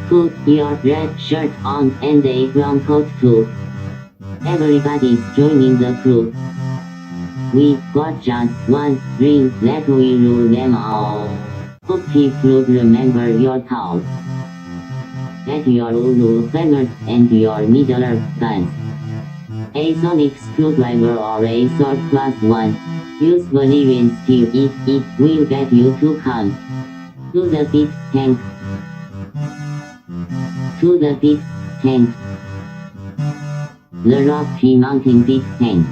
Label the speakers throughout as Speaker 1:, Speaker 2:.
Speaker 1: Put your red shirt on and a brown coat too. Everybody's joining the crew. We got just one ring that we rule them all. Hope you'll remember your towel. Get your ulu feathers and your needler guns. A sonic screwdriver or a sword +1. Use Valerian steel if it will get you to come. To the pit tank. To the pit tank. The Rocky Mountain pit tank.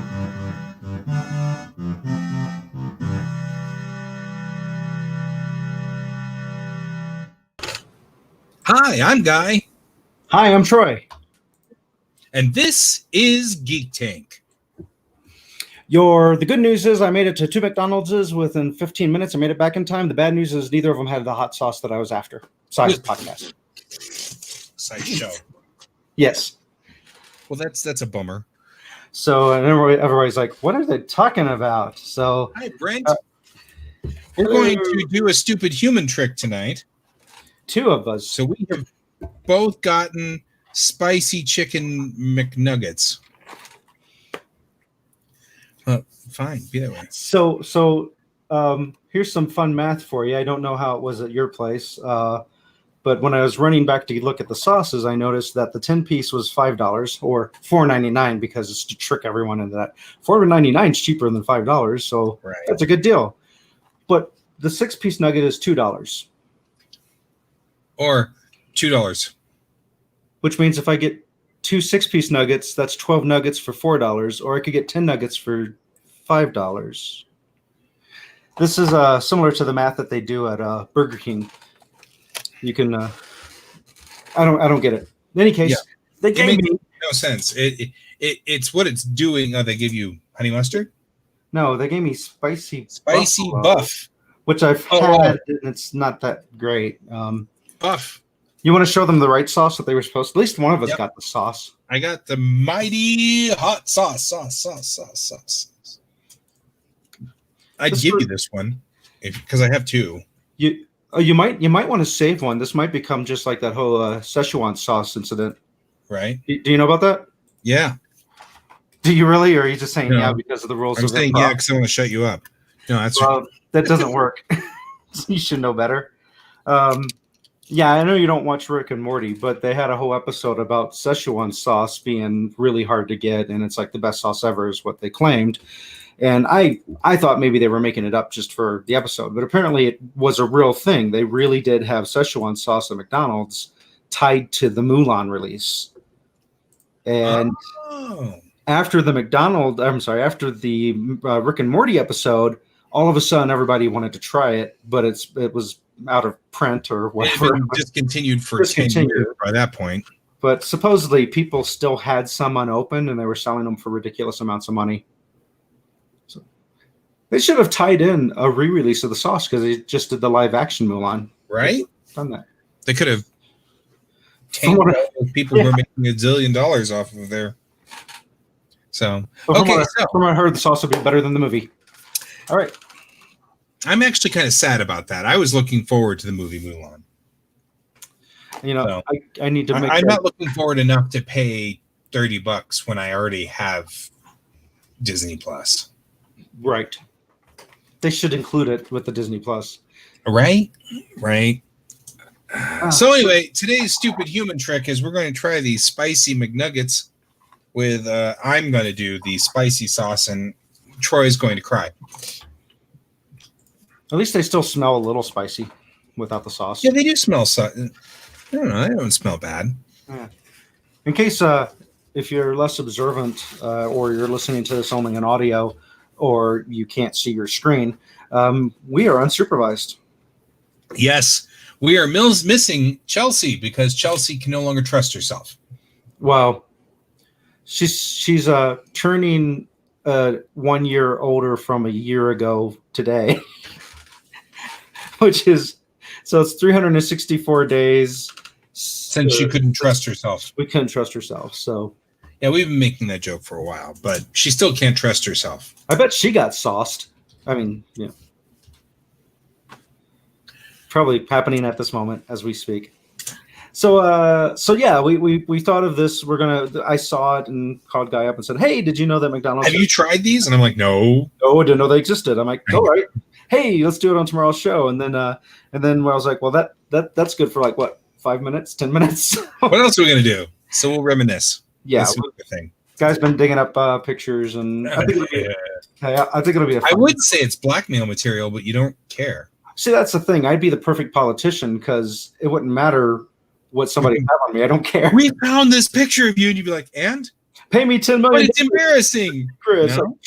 Speaker 2: Hi, I'm Guy.
Speaker 3: Hi, I'm Troy.
Speaker 2: And this is Geek Tank.
Speaker 3: The good news is I made it to 2 McDonald's within 15 minutes. I made it back in time. The bad news is neither of them had the hot sauce that I was after. Besides the podcast.
Speaker 2: Side show.
Speaker 3: Yes.
Speaker 2: Well, that's a bummer.
Speaker 3: So and everybody's like, what are they talking about? So
Speaker 2: hi, Brent. We're going to do a stupid human trick tonight.
Speaker 3: Two of us.
Speaker 2: So we have both gotten spicy chicken McNuggets. Fine, be that way.
Speaker 3: So here's some fun math for you. I don't know how it was at your place, but when I was running back to look at the sauces, I noticed that the 10-piece was $5 or $4.99 because it's to trick everyone into that. $4.99 is cheaper than $5, so right. That's a good deal. But the 6-piece nugget is $2.
Speaker 2: Or $2.
Speaker 3: Which means if I get 2 6-piece nuggets, that's 12 nuggets for $4, or I could get 10 nuggets for $5. This is similar to the math that they do at Burger King. You can I don't get it. In any case, they gave me
Speaker 2: no sense. It's what it's doing. Oh, they give you honey mustard?
Speaker 3: No, they gave me spicy
Speaker 2: buff,
Speaker 3: which I've had, and it's not that great.
Speaker 2: Buff.
Speaker 3: You want to show them the right sauce that they were supposed to? At least one of us got the sauce.
Speaker 2: I got the mighty hot sauce. I'd give you this one because I have two.
Speaker 3: You might want to save one. This might become just like that whole Szechuan sauce incident.
Speaker 2: Right.
Speaker 3: Do you know about that?
Speaker 2: Yeah.
Speaker 3: Do you really, or are you just saying yeah because of the rules?
Speaker 2: I'm saying yeah because I want to shut you up. No, that's
Speaker 3: that doesn't work. You should know better. Yeah, I know you don't watch Rick and Morty, but they had a whole episode about Szechuan sauce being really hard to get, and it's like the best sauce ever is what they claimed. And I thought maybe they were making it up just for the episode, but apparently it was a real thing. They really did have Szechuan sauce at McDonald's tied to the Mulan release. And after the Rick and Morty episode, all of a sudden everybody wanted to try it, but it was out of print or whatever.
Speaker 2: Discontinued for 10 years by that point.
Speaker 3: But supposedly people still had some unopened and they were selling them for ridiculous amounts of money. So they should have tied in a re-release of the sauce because they just did the live action Mulan.
Speaker 2: Right?
Speaker 3: Done that.
Speaker 2: They could have tamed people who were making $1 zillion off of there. So,
Speaker 3: from what I heard, the sauce would be better than the movie. All right.
Speaker 2: I'm actually kind of sad about that. I was looking forward to the movie Mulan.
Speaker 3: You know, so, I need to make
Speaker 2: I'm not looking forward enough to pay $30 when I already have Disney Plus.
Speaker 3: Right. They should include it with the Disney Plus.
Speaker 2: Right. So anyway, today's stupid human trick is we're going to try these spicy McNuggets with I'm going to do the spicy sauce and Troy's going to cry.
Speaker 3: At least they still smell a little spicy without the sauce.
Speaker 2: Yeah, they do smell. I don't know. They don't smell bad.
Speaker 3: Yeah. In case if you're less observant or you're listening to this only in audio or you can't see your screen, we are unsupervised.
Speaker 2: Yes. We are missing Chelsea because Chelsea can no longer trust herself.
Speaker 3: Well, she's turning 1 year older from a year ago today. Which is, so it's 364 days
Speaker 2: since she couldn't trust herself.
Speaker 3: We couldn't trust herself. So,
Speaker 2: yeah, we've been making that joke for a while, but she still can't trust herself.
Speaker 3: I bet she got sauced. I mean, yeah, probably happening at this moment as we speak. So yeah, we thought of this. I saw it and called Guy up and said, "Hey, did you know that McDonald's?"
Speaker 2: Have you tried these? And I'm like, no.
Speaker 3: Oh, I didn't know they existed. I'm like, all right. Hey, let's do it on tomorrow's show. And then I was like, well, that's good for like what, 5 minutes, 10 minutes.
Speaker 2: What else are we gonna do? So we'll reminisce.
Speaker 3: Yeah,
Speaker 2: That's the thing.
Speaker 3: Guy's been digging up pictures, and I think it'll be.
Speaker 2: I would say it's blackmail material, but you don't care.
Speaker 3: See, that's the thing. I'd be the perfect politician because it wouldn't matter what somebody have on me. I don't care.
Speaker 2: We found this picture of you, and you'd be like, and
Speaker 3: pay me $10
Speaker 2: but
Speaker 3: million.
Speaker 2: it's embarrassing,
Speaker 3: Chris.
Speaker 2: No?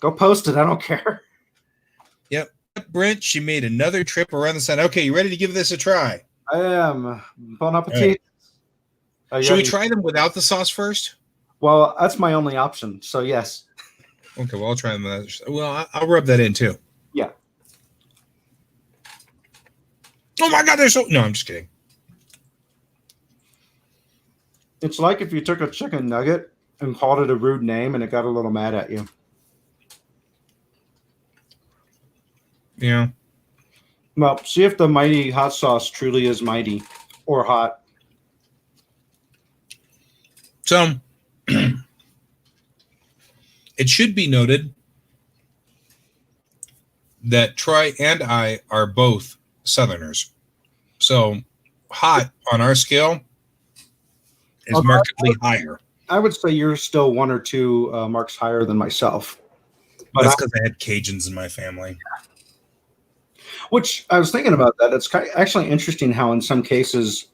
Speaker 3: Go post it. I don't care.
Speaker 2: Yep. Brent, she made another trip around the sun. Okay, you ready to give this a try?
Speaker 3: I am. Bon appetit.
Speaker 2: Right. Should we try them without the sauce first?
Speaker 3: Well, that's my only option. So yes.
Speaker 2: Okay, well, I'll try them without. Well, I'll rub that in too.
Speaker 3: Yeah.
Speaker 2: Oh my God, they're so. No, I'm just kidding.
Speaker 3: It's like if you took a chicken nugget and called it a rude name and it got a little mad at you.
Speaker 2: Yeah.
Speaker 3: Well, see if the mighty hot sauce truly is mighty or hot.
Speaker 2: So, it should be noted that Troy and I are both Southerners. So, hot on our scale is markedly higher.
Speaker 3: I would say you're still 1 or 2 marks higher than myself. But
Speaker 2: that's because I had Cajuns in my family.
Speaker 3: Which I was thinking about that. It's actually interesting how in some cases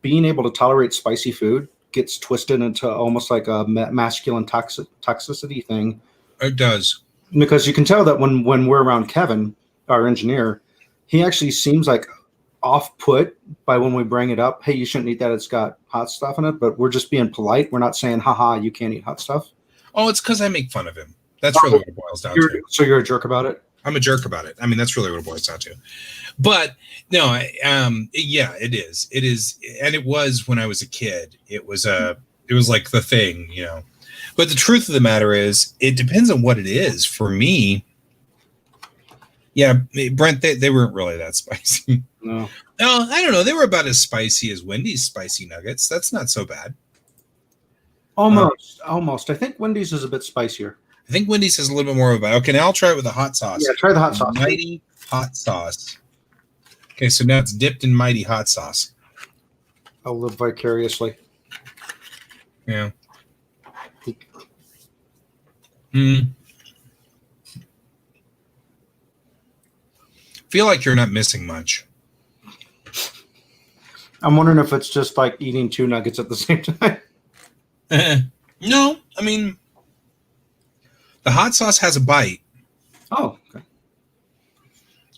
Speaker 3: being able to tolerate spicy food gets twisted into almost like a masculine toxicity thing.
Speaker 2: It does.
Speaker 3: Because you can tell that when we're around Kevin, our engineer, he actually seems like off-put by when we bring it up. Hey, you shouldn't eat that. It's got hot stuff in it. But we're just being polite. We're not saying, haha, you can't eat hot stuff.
Speaker 2: Oh, it's because I make fun of him. That's really what it boils down to.
Speaker 3: So you're a jerk about it?
Speaker 2: I'm a jerk about it. I mean, that's really what it boils down to. But no, yeah, it is. It is, and it was when I was a kid. It was like the thing, you know. But the truth of the matter is, it depends on what it is. For me, yeah, Brent, they weren't really that spicy.
Speaker 3: No,
Speaker 2: I don't know. They were about as spicy as Wendy's spicy nuggets. That's not so bad.
Speaker 3: Almost. I think Wendy's is a bit spicier.
Speaker 2: I think Wendy's has a little bit more of a bite. Okay, now I'll try it with the hot sauce.
Speaker 3: Yeah, try the hot sauce.
Speaker 2: Mighty hot sauce. Okay, so now it's dipped in mighty hot sauce.
Speaker 3: I'll live vicariously.
Speaker 2: Yeah. Feel like you're not missing much.
Speaker 3: I'm wondering if it's just like eating 2 nuggets at the same time.
Speaker 2: No, I mean, the hot sauce has a bite.
Speaker 3: Oh, okay.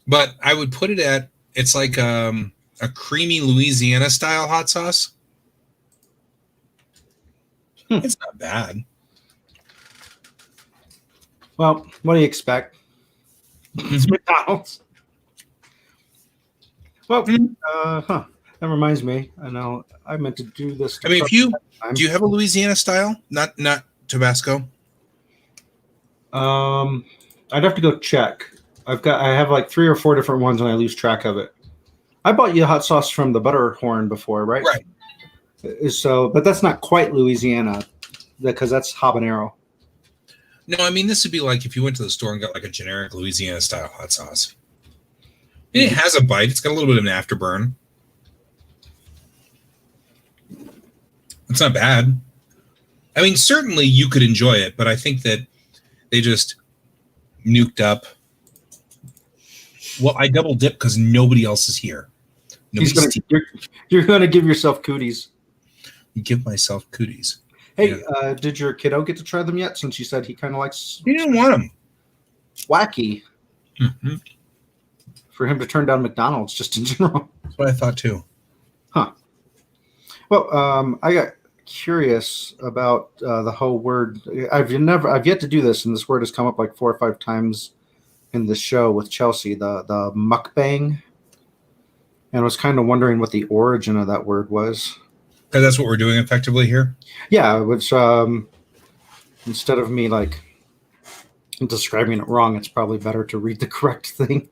Speaker 2: But I would put it at, it's like a creamy Louisiana style hot sauce. It's not bad.
Speaker 3: Well, what do you expect? It's McDonald's. Well, that reminds me. I know I meant to do this.
Speaker 2: I mean, do you have a Louisiana style? Not Tabasco.
Speaker 3: I'd have to go check. I have like 3 or 4 different ones, and I lose track of it. I bought you hot sauce from the Butterhorn before, right?
Speaker 2: Right.
Speaker 3: So, but that's not quite Louisiana, because that's habanero.
Speaker 2: No, I mean, this would be like if you went to the store and got like a generic Louisiana style hot sauce. It has a bite. It's got a little bit of an afterburn. It's not bad. I mean, certainly you could enjoy it, but I think that they just nuked up. Well, I double dip because nobody else is here.
Speaker 3: You're going to give yourself cooties.
Speaker 2: Give myself cooties.
Speaker 3: Hey, yeah. Did your kiddo get to try them yet? Since you said he kind of likes.
Speaker 2: He didn't want them.
Speaker 3: Wacky.
Speaker 2: Mm-hmm.
Speaker 3: For him to turn down McDonald's, just in general.
Speaker 2: That's what I thought too.
Speaker 3: Huh. Well, I got curious about the whole word. I've yet to do this, and this word has come up like 4 or 5 times in the show with Chelsea. The mukbang, and I was kind of wondering what the origin of that word was.
Speaker 2: Because that's what we're doing effectively here.
Speaker 3: Yeah, which instead of me like describing it wrong, it's probably better to read the correct thing.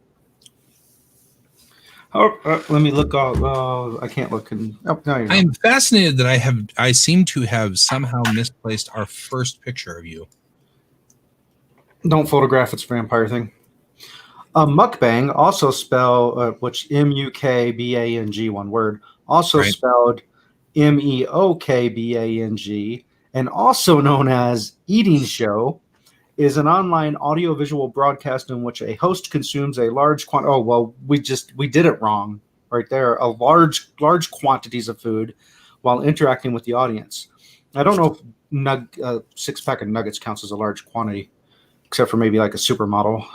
Speaker 3: Let me look. I can't look. No, you
Speaker 2: I am fascinated that I seem to have somehow misplaced our first picture of you.
Speaker 3: Don't photograph its vampire thing. Mukbang, also spelled, which Mukbang, one word, also
Speaker 2: Right.
Speaker 3: spelled Meokbang, and also known as Eating Show, is an online audiovisual broadcast in which a host consumes a large quantity. Oh, well, we did it wrong right there. A large quantities of food while interacting with the audience. I don't know if 6-pack of nuggets counts as a large quantity, except for maybe like a supermodel.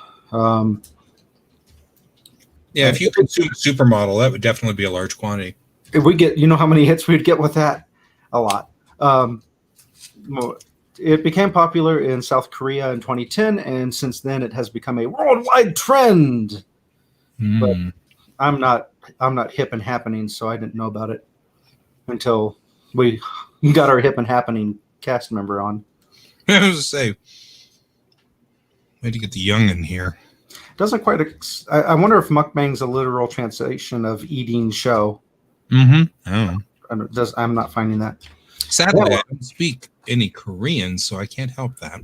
Speaker 2: Yeah, if you consume a supermodel, that would definitely be a large quantity.
Speaker 3: If we get, you know how many hits we'd get with that? A lot. It became popular in South Korea in 2010, and since then it has become a worldwide trend. But I'm not hip and happening, so I didn't know about it until we got our hip and happening cast member on.
Speaker 2: I was going to say, way to get the young in here.
Speaker 3: Doesn't quite. I wonder if mukbang's a literal translation of eating show.
Speaker 2: Oh.
Speaker 3: I'm not finding that.
Speaker 2: Sadly, I don't speak any Korean, so I can't help that.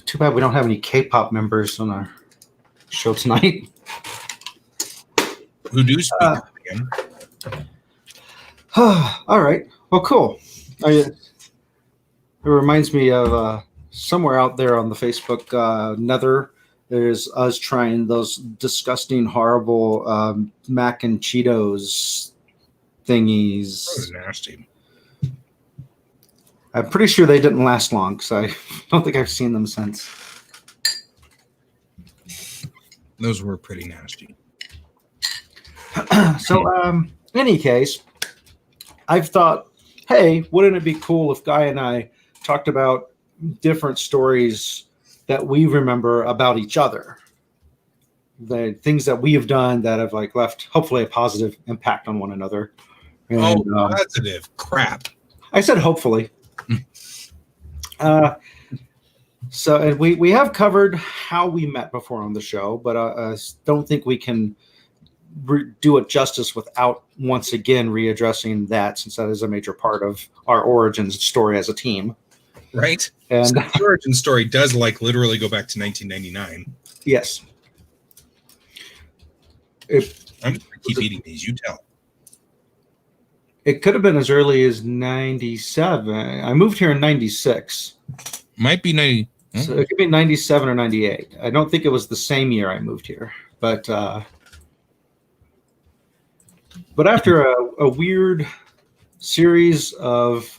Speaker 3: Too bad we don't have any K-pop members on our show tonight.
Speaker 2: Who do speak Korean?
Speaker 3: All right. Well, cool. It reminds me of somewhere out there on the Facebook nether. There's us trying those disgusting, horrible mac and Cheetos thingies.
Speaker 2: That was nasty.
Speaker 3: I'm pretty sure they didn't last long because I don't think I've seen them since.
Speaker 2: Those were pretty nasty.
Speaker 3: So, any case, I've thought, hey, wouldn't it be cool if Guy and I talked about different stories that we remember about each other? The things that we have done that have like left hopefully a positive impact on one another. And,
Speaker 2: positive crap.
Speaker 3: I said hopefully. So and we have covered how we met before on the show, but I don't think we can do it justice without once again readdressing that, since that is a major part of our origin story as a team.
Speaker 2: Right.
Speaker 3: And
Speaker 2: so the origin story does like literally go back to 1999.
Speaker 3: Yes.
Speaker 2: I'm just going to keep eating these. You tell.
Speaker 3: It could have been as early as 97. I moved here in 96. Might be 90. So it could be 97 or 98. I don't think it was the same year I moved here. But after a weird series of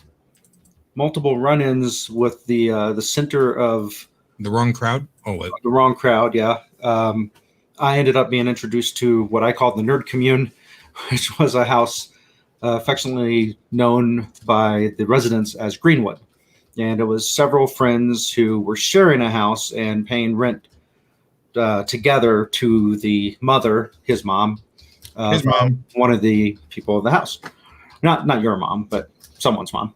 Speaker 3: multiple run-ins with the center of
Speaker 2: the wrong crowd. Oh, wait.
Speaker 3: The wrong crowd. Yeah. I ended up being introduced to what I called the Nerd Commune, which was a house affectionately known by the residents as Greenwood. And it was several friends who were sharing a house and paying rent together to the mother, his mom, one of the people of the house. Not your mom, but someone's mom.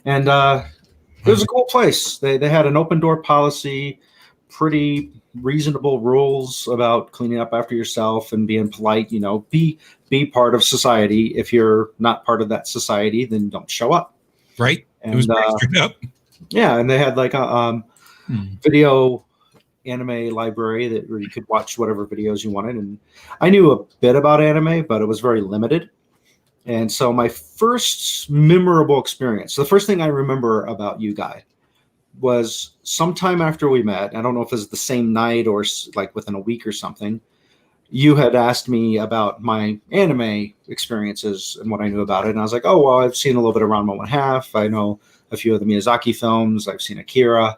Speaker 3: And it was a cool place. They had an open door policy, pretty reasonable rules about cleaning up after yourself and being polite. You know, be part of society. If you're not part of that society, then don't show up.
Speaker 2: Right.
Speaker 3: And,
Speaker 2: it was pretty straight up.
Speaker 3: Yeah, and they had like a video anime library where you could watch whatever videos you wanted. And I knew a bit about anime, but it was very limited. And so my first memorable experience, the first thing I remember about you, Guy, was sometime after we met. I don't know if it was the same night or like within a week or something. You had asked me about my anime experiences and what I knew about it. And I was like, oh, well, I've seen a little bit of Ranma 1/2. I know a few of the Miyazaki films. I've seen Akira.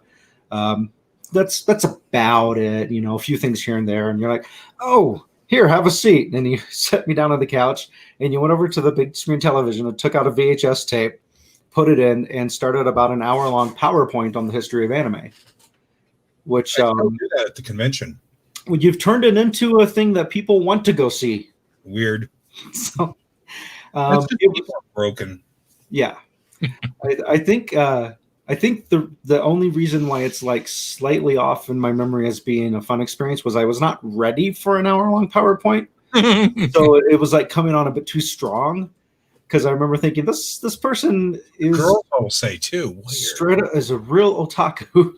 Speaker 3: That's about it. You know, a few things here and there. And you're like, oh, here, have a seat. And you set me down on the couch and you went over to the big screen television and took out a VHS tape, put it in, and started about an hour-long PowerPoint on the history of anime. Which
Speaker 2: I do that at the convention.
Speaker 3: Well, you've turned it into a thing that people want to go see.
Speaker 2: Weird.
Speaker 3: So
Speaker 2: it was broken.
Speaker 3: Yeah. I think I think the only reason why it's like slightly off in my memory as being a fun experience was I was not ready for an hour-long PowerPoint. So it was like coming on a bit too strong, because I remember thinking this person is
Speaker 2: Girls will say too. Weird.
Speaker 3: straight up as a real otaku.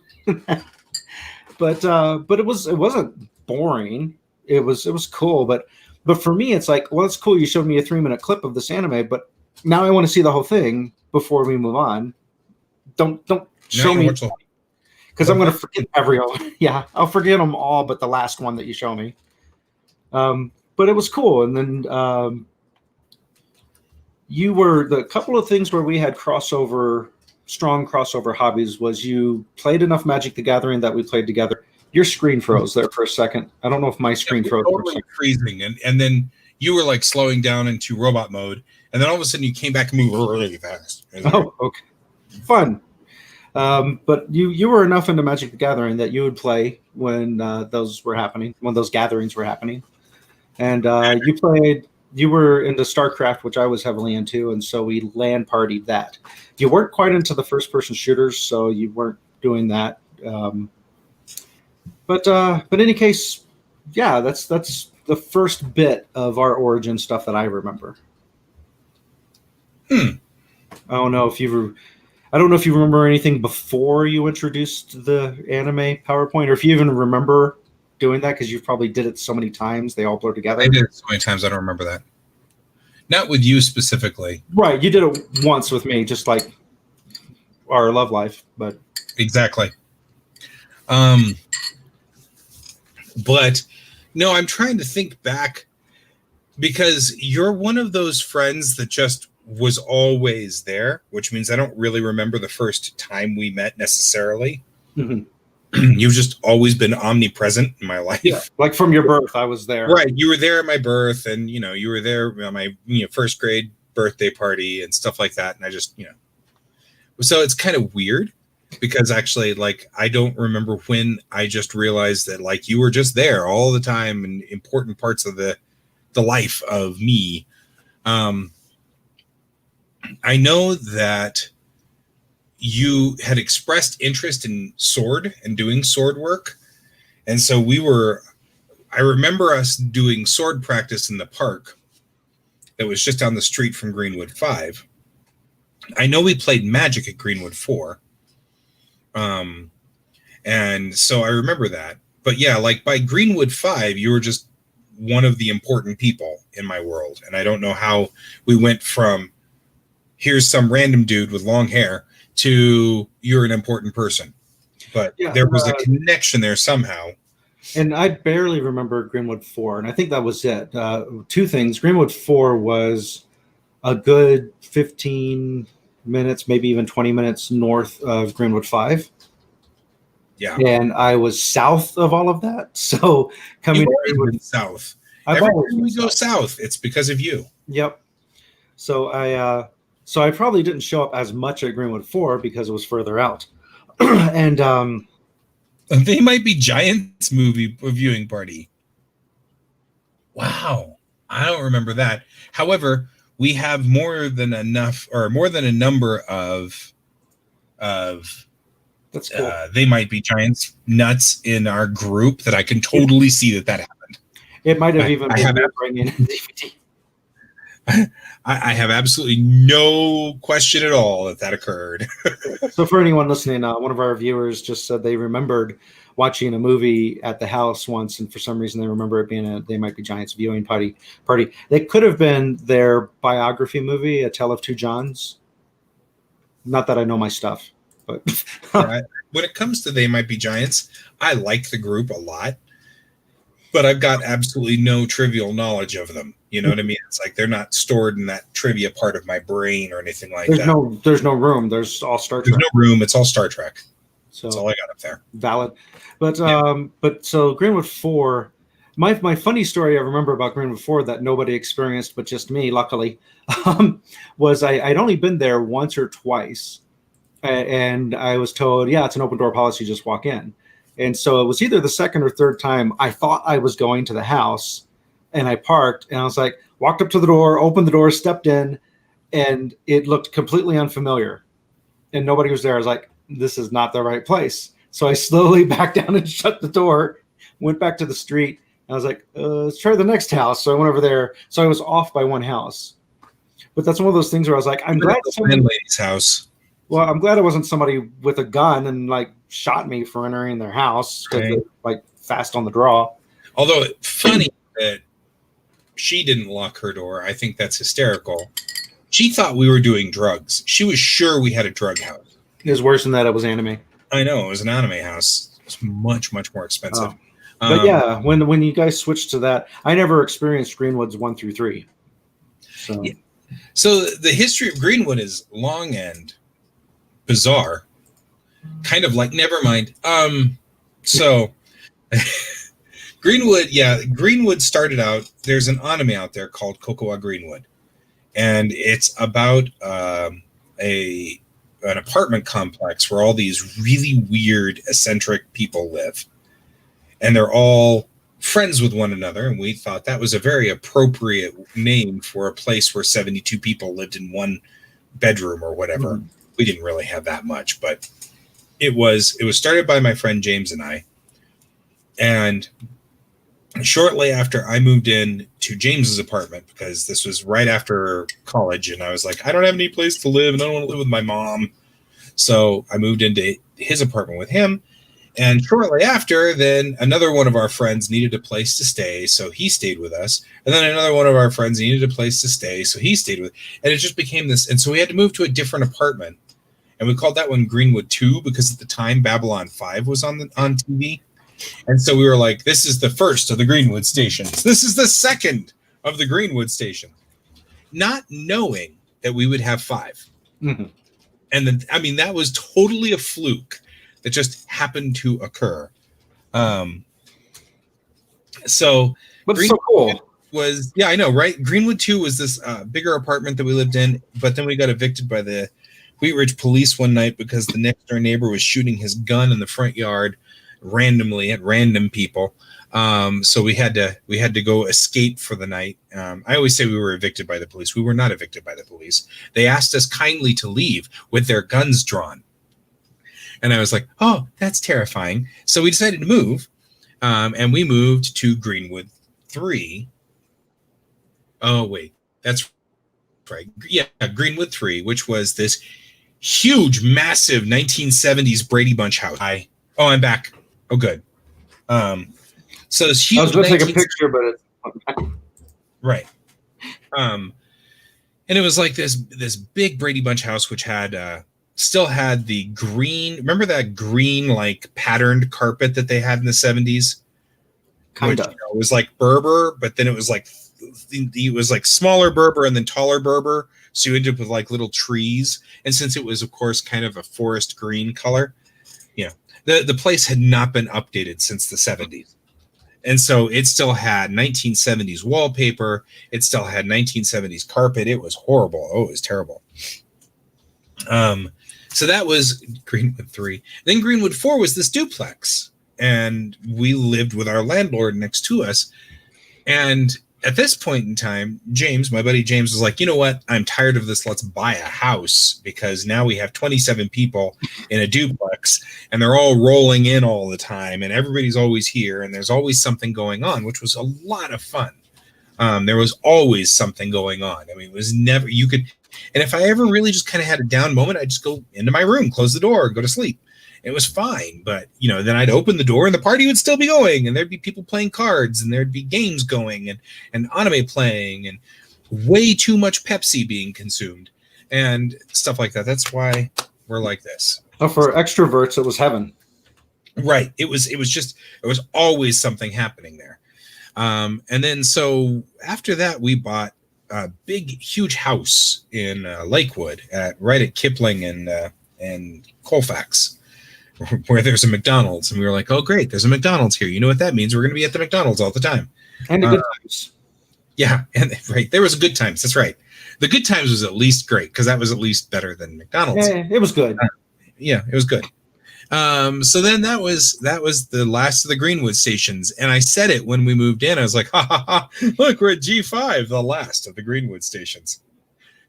Speaker 3: But it wasn't boring. It was cool, but for me it's like, well, it's cool you showed me a 3-minute clip of this anime, but now I want to see the whole thing before we move on. Don't show me, because I'm going to forget everyone. Yeah, I'll forget them all but the last one that you show me. But it was cool. And then you were the couple of things where we had strong crossover hobbies was you played enough Magic the Gathering that we played together. Your screen froze there for a second. I don't know if my screen froze.
Speaker 2: Totally freezing, and then you were like slowing down into robot mode, and then all of a sudden you came back and moved really fast.
Speaker 3: Oh, okay, fun. But you were enough into Magic the Gathering that you would play when those gatherings were happening, and you were into StarCraft, which I was heavily into, and so we LAN partied that. You weren't quite into the first-person shooters, so you weren't doing that. But in any case, yeah, that's the first bit of our origin stuff that I remember. I don't know if you remember anything before you introduced the anime PowerPoint, or if you even remember doing that, because you probably did it so many times they all blur together.
Speaker 2: I did it so many times I don't remember that. Not with you specifically.
Speaker 3: Right, you did it once with me, just like our love life, but
Speaker 2: exactly. But no, I'm trying to think back, because you're one of those friends that just was always there, which means I don't really remember the first time we met necessarily.
Speaker 3: Mm-hmm.
Speaker 2: You've just always been omnipresent in my life.
Speaker 3: Yeah, like from your birth, I was there.
Speaker 2: Right, you were there at my birth, and you were there at my first grade birthday party and stuff like that. And I just so it's kind of weird, because actually, like, I don't remember when I just realized that, like, you were just there all the time in important parts of the life of me. I know that you had expressed interest in sword and doing sword work. And so I remember us doing sword practice in the park that was just down the street from Greenwood 5. I know we played Magic at Greenwood 4. And so I remember that. But yeah, like by Greenwood 5, you were just one of the important people in my world. And I don't know how we went from here's some random dude with long hair to you're an important person. But there was a connection there somehow.
Speaker 3: And I barely remember Greenwood 4, and I think that was it. Two things. Greenwood 4 was a good 15 minutes, maybe even 20 minutes north of Greenwood 5.
Speaker 2: Yeah.
Speaker 3: And I was south of all of that. So coming to Greenwood
Speaker 2: south. Every time we go south, it's because of you.
Speaker 3: Yep. So I probably didn't show up as much at Greenwood 4 because it was further out. And
Speaker 2: They Might Be Giants movie viewing party. Wow. I don't remember that. However, we have more than a number of
Speaker 3: that's cool.
Speaker 2: They Might Be Giants nuts in our group that I can totally see that happened.
Speaker 3: It might have even been bringing DVD.
Speaker 2: I have absolutely no question at all that occurred.
Speaker 3: So for anyone listening, one of our viewers just said they remembered watching a movie at the house once, and for some reason they remember it being a They Might Be Giants viewing party. It could have been their biography movie, A Tale of Two Johns. Not that I know my stuff, but
Speaker 2: when it comes to They Might Be Giants, I like the group a lot, but I've got absolutely no trivial knowledge of them. You know what I mean? It's like they're not stored in that trivia part of my brain or anything like that.
Speaker 3: There's no room. There's all Star Trek.
Speaker 2: There's no room. It's all Star Trek.
Speaker 3: So
Speaker 2: that's all I got up there.
Speaker 3: Valid. But so Greenwood 4, my funny story I remember about Greenwood 4 that nobody experienced but just me, luckily, was I'd only been there once or twice. And I was told, yeah, it's an open door policy, just walk in. And so it was either the second or third time I thought I was going to the house, and I parked, and I was like, walked up to the door, opened the door, stepped in, and it looked completely unfamiliar. And nobody was there. I was like, this is not the right place. So I slowly backed down and shut the door, went back to the street. I was like, let's try the next house. So I went over there. So I was off by one house. But that's one of those things where I was like, I'm glad
Speaker 2: landlady's house.
Speaker 3: Well, I'm glad it wasn't somebody with a gun and like shot me for entering their house because
Speaker 2: Right.
Speaker 3: they're like fast on the draw.
Speaker 2: Although funny that she didn't lock her door. I think that's hysterical. She thought we were doing drugs. She was sure we had a drug house.
Speaker 3: It was worse than that. It was anime.
Speaker 2: I know, it was an anime house. It's much, much more expensive.
Speaker 3: But yeah, when you guys switched to that, I never experienced Greenwoods 1 through 3. So
Speaker 2: Yeah. So the history of Greenwood is long and bizarre. Kind of like, never mind. So Greenwood started out, there's an anime out there called Cocoa Greenwood. And it's about an apartment complex where all these really weird, eccentric people live. And they're all friends with one another. And we thought that was a very appropriate name for a place where 72 people lived in one bedroom or whatever. Mm-hmm. We didn't really have that much, but it was started by my friend James and I. And shortly after I moved in to James's apartment, because this was right after college, and I was like, I don't have any place to live and I don't want to live with my mom. So I moved into his apartment with him. And shortly after, then another one of our friends needed a place to stay, so he stayed with us. And then another one of our friends needed a place to stay, so he stayed with. And it just became this. And so we had to move to a different apartment. And we called that one Greenwood 2 because at the time Babylon 5 was on TV. And so we were like, this is the first of the Greenwood stations. This is the second of the Greenwood station. Not knowing that we would have 5.
Speaker 3: Mm-hmm.
Speaker 2: And then, I mean, that was totally a fluke that just happened to occur. So
Speaker 3: but so cool
Speaker 2: was, yeah, I know, right? Greenwood 2 was this bigger apartment that we lived in, but then we got evicted by the Wheat Ridge police one night because the next door neighbor was shooting his gun in the front yard randomly at random people. So we had to go escape for the night. I always say we were evicted by the police. We were not evicted by the police. They asked us kindly to leave with their guns drawn. And I was like, oh, that's terrifying. So we decided to move. And we moved to Greenwood 3. Oh, wait, that's right. Yeah, Greenwood 3, which was this huge, massive 1970s Brady Bunch house. I'm back. Oh, good. So this huge.
Speaker 3: I was going to take a picture, but it's
Speaker 2: right. And it was like this big Brady Bunch house, which had still had the green. Remember that green like patterned carpet that they had in the 70s?
Speaker 3: Kind of.
Speaker 2: It was like Berber, but then it was like smaller Berber and then taller Berber. So you ended up with like little trees. And since it was, of course, kind of a forest green color, the place had not been updated since the 70s. And so it still had 1970s wallpaper. It still had 1970s carpet. It was horrible. Oh, it was terrible. So that was Greenwood 3. Then Greenwood 4 was this duplex. And we lived with our landlord next to us. And at this point in time, James, my buddy James, was like, you know what? I'm tired of this. Let's buy a house because now we have 27 people in a duplex and they're all rolling in all the time and everybody's always here and there's always something going on, which was a lot of fun. There was always something going on. I mean, it was never, and if I ever really just kind of had a down moment, I'd just go into my room, close the door, go to sleep. It was fine, but then I'd open the door and the party would still be going and there'd be people playing cards and there'd be games going and anime playing and way too much Pepsi being consumed and stuff like that. That's why we're like this.
Speaker 3: Oh, for extroverts, it was heaven.
Speaker 2: Right. It was always something happening there. And then so after that, we bought a big, huge house in Lakewood right at Kipling and Colfax, where there's a McDonald's. And we were like, oh, great, there's a McDonald's here. You know what that means? We're going to be at the McDonald's all the time.
Speaker 3: And the good times.
Speaker 2: Yeah, and right. There was a good times. That's right. The good times was at least great because that was at least better than McDonald's.
Speaker 3: Yeah, it was good.
Speaker 2: Yeah, it was good. So then that was the last of the Greenwood stations. And I said it when we moved in. I was like, ha, ha, ha, look, we're at G5, the last of the Greenwood stations.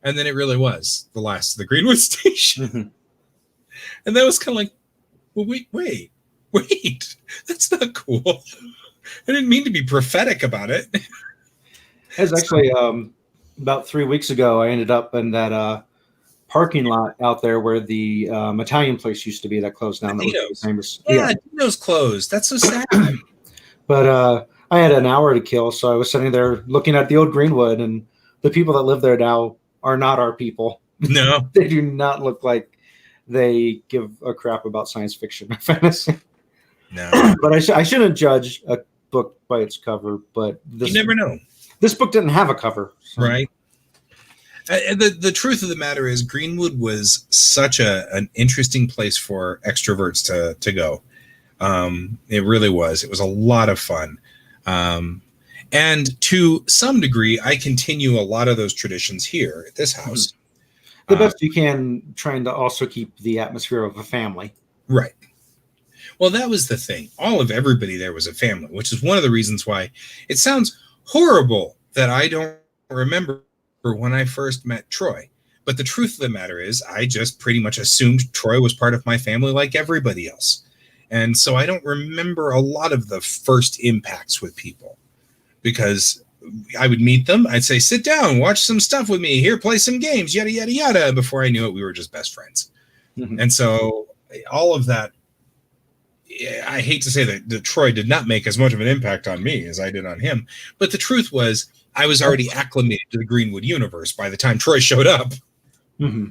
Speaker 2: And then it really was the last of the Greenwood station. And that was kind of like, well, wait, that's not cool. I didn't mean to be prophetic about it.
Speaker 3: It's actually about 3 weeks ago. I ended up in that parking lot out there where the Italian place used to be that closed down. That was famous.
Speaker 2: Yeah, Dino's closed. That's so sad.
Speaker 3: But I had an hour to kill, so I was sitting there looking at the old Greenwood, and the people that live there now are not our people.
Speaker 2: No,
Speaker 3: They do not look like they give a crap about science fiction or fantasy.
Speaker 2: no.
Speaker 3: But I shouldn't judge a book by its cover. But
Speaker 2: You never know,
Speaker 3: this book didn't have a cover, so.
Speaker 2: right? The truth of the matter is, Greenwood was such an interesting place for extroverts to go. It really was. It was a lot of fun. And to some degree, I continue a lot of those traditions here at this house.
Speaker 3: The best you can, trying to also keep the atmosphere of a family.
Speaker 2: Right. Well, that was the thing. All of everybody there was a family, which is one of the reasons why it sounds horrible that I don't remember when I first met Troy. But the truth of the matter is, I just pretty much assumed Troy was part of my family like everybody else. And so I don't remember a lot of the first impacts with people, because I would meet them. I'd say, sit down, watch some stuff with me here, play some games, yada, yada, yada. Before I knew it, we were just best friends. Mm-hmm. And so all of that, I hate to say that Troy did not make as much of an impact on me as I did on him. But the truth was, I was already acclimated to the Greenwood universe by the time Troy showed up. Mm-hmm.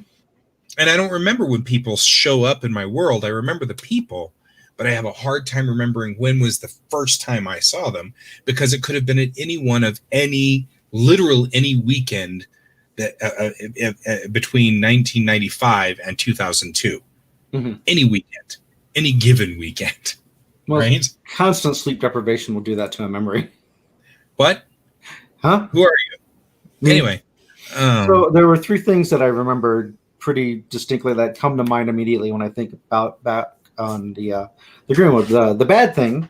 Speaker 2: And I don't remember when people show up in my world. I remember the people, but I have a hard time remembering when was the first time I saw them, because it could have been at any one of any weekend that between 1995 and 2002. Mm-hmm. Any weekend, any given weekend.
Speaker 3: Well,
Speaker 2: right?
Speaker 3: Constant sleep deprivation will do that to a memory.
Speaker 2: What?
Speaker 3: Huh?
Speaker 2: Who are you? Anyway.
Speaker 3: So there were 3 things that I remembered pretty distinctly that come to mind immediately when I think about back on the Greenwood. The bad thing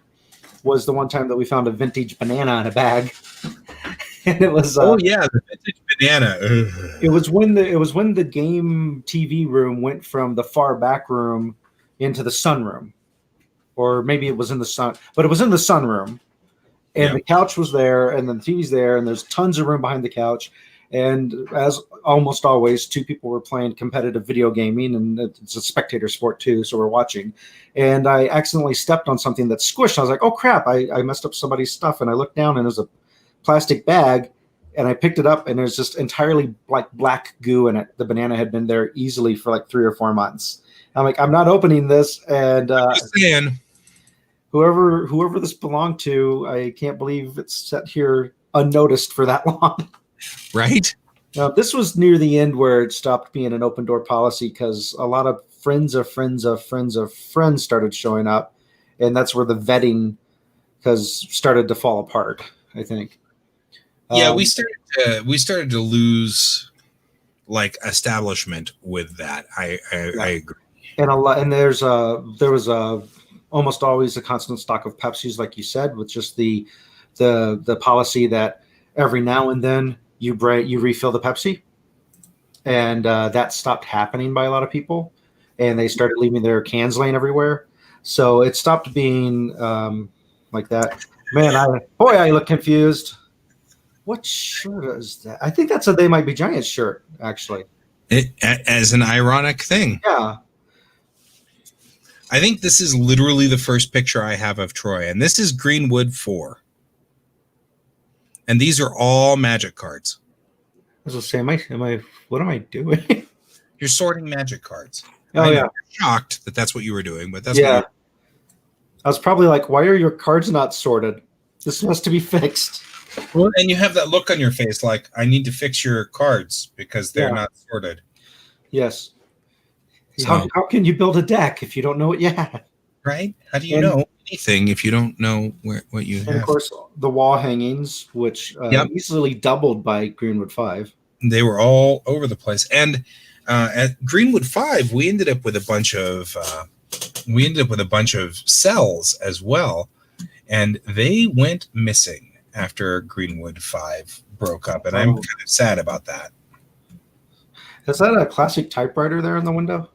Speaker 3: was the one time that we found a vintage banana in a bag, and it was
Speaker 2: the vintage banana. Ugh.
Speaker 3: It was when the game TV room went from the far back room into the sunroom, or maybe it was in the sun, but it was in the sunroom, and the couch was there, and then the TV's there, and there's tons of room behind the couch. And as almost always, 2 people were playing competitive video gaming, and it's a spectator sport too, so we're watching. And I accidentally stepped on something that squished. I was like, oh crap, I messed up somebody's stuff. And I looked down, and there's a plastic bag, and I picked it up, and there's just entirely like black goo in it. The banana had been there easily for like 3 or 4 months. I'm like, I'm not opening this. And whoever this belonged to, I can't believe it's set here unnoticed for that long.
Speaker 2: Right.
Speaker 3: Now, this was near the end where it stopped being an open door policy, because a lot of friends of friends of friends of friends started showing up, and that's where the vetting started to fall apart, I think.
Speaker 2: Yeah, we started to lose like establishment with that. I agree.
Speaker 3: And there was almost always a constant stock of Pepsis, like you said, with just the policy that every now and then you refill the Pepsi, and that stopped happening by a lot of people, and they started leaving their cans laying everywhere. So it stopped being like that. Man, I look confused. What shirt is that? I think that's a They Might Be Giants shirt, actually.
Speaker 2: As an ironic thing.
Speaker 3: Yeah.
Speaker 2: I think this is literally the first picture I have of Troy, and this is Greenwood 4. And these are all magic cards.
Speaker 3: I was going to say, what am I doing?
Speaker 2: You're sorting magic cards.
Speaker 3: Oh, yeah.
Speaker 2: I'm shocked that that's what you were doing, but that's
Speaker 3: I was probably like, why are your cards not sorted? This has to be fixed.
Speaker 2: Well, and you have that look on your face like, I need to fix your cards because they're not sorted.
Speaker 3: Yes. So, how can you build a deck if you don't know what you have?
Speaker 2: Right? How do you know anything if you don't know what you have?
Speaker 3: And of course, the wall hangings, which easily doubled by Greenwood 5.
Speaker 2: They were all over the place. And at Greenwood 5, we ended up with a bunch of cells as well, and they went missing after Greenwood 5 broke up, and I'm kind of sad about that.
Speaker 3: Is that a classic typewriter there in the window?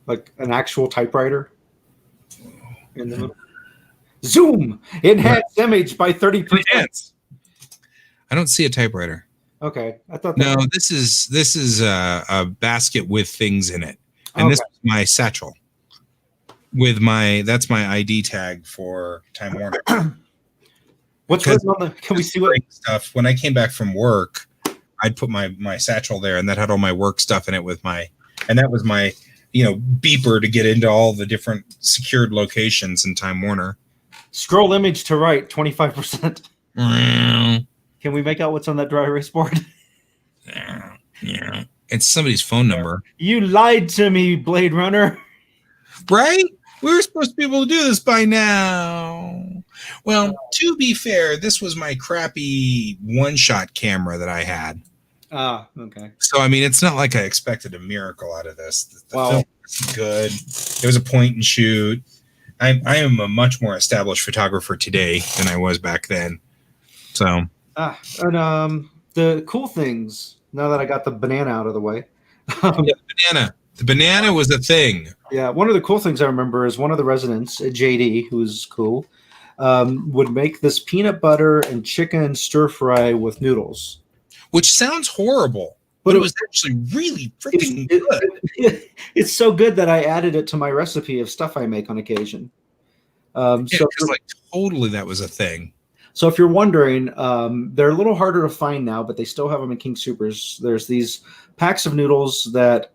Speaker 3: like an actual typewriter in the middle. Zoom enhance image by 30%.
Speaker 2: Enhance. I don't see a typewriter.
Speaker 3: Okay, I thought
Speaker 2: No, this is a basket with things in it, and this is my satchel with that's my ID tag for Time Warner.
Speaker 3: What's written on the? Can we see what
Speaker 2: stuff? When I came back from work, I'd put my satchel there, and that had all my work stuff in it and that was my beeper to get into all the different secured locations in Time Warner.
Speaker 3: Scroll image to right, 25%. Can we make out what's on that dry erase board?
Speaker 2: Yeah. It's somebody's phone number.
Speaker 3: You lied to me, Blade Runner.
Speaker 2: Right? We were supposed to be able to do this by now. Well, to be fair, this was my crappy one-shot camera that I had.
Speaker 3: Okay.
Speaker 2: So, I mean, it's not like I expected a miracle out of this. The
Speaker 3: Wow.
Speaker 2: film was good. It was a point and shoot. I am a much more established photographer today than I was back then. So...
Speaker 3: and the cool things, now that I got the banana out of the way.
Speaker 2: The banana was a thing.
Speaker 3: Yeah, one of the cool things I remember is one of the residents, JD, who's cool, would make this peanut butter and chicken stir fry with noodles.
Speaker 2: Which sounds horrible, but it was actually really freaking good.
Speaker 3: It's so good that I added it to my recipe of stuff I make on occasion.
Speaker 2: Totally that was a thing.
Speaker 3: So if you're wondering, they're a little harder to find now, but they still have them in King Supers. There's these packs of noodles that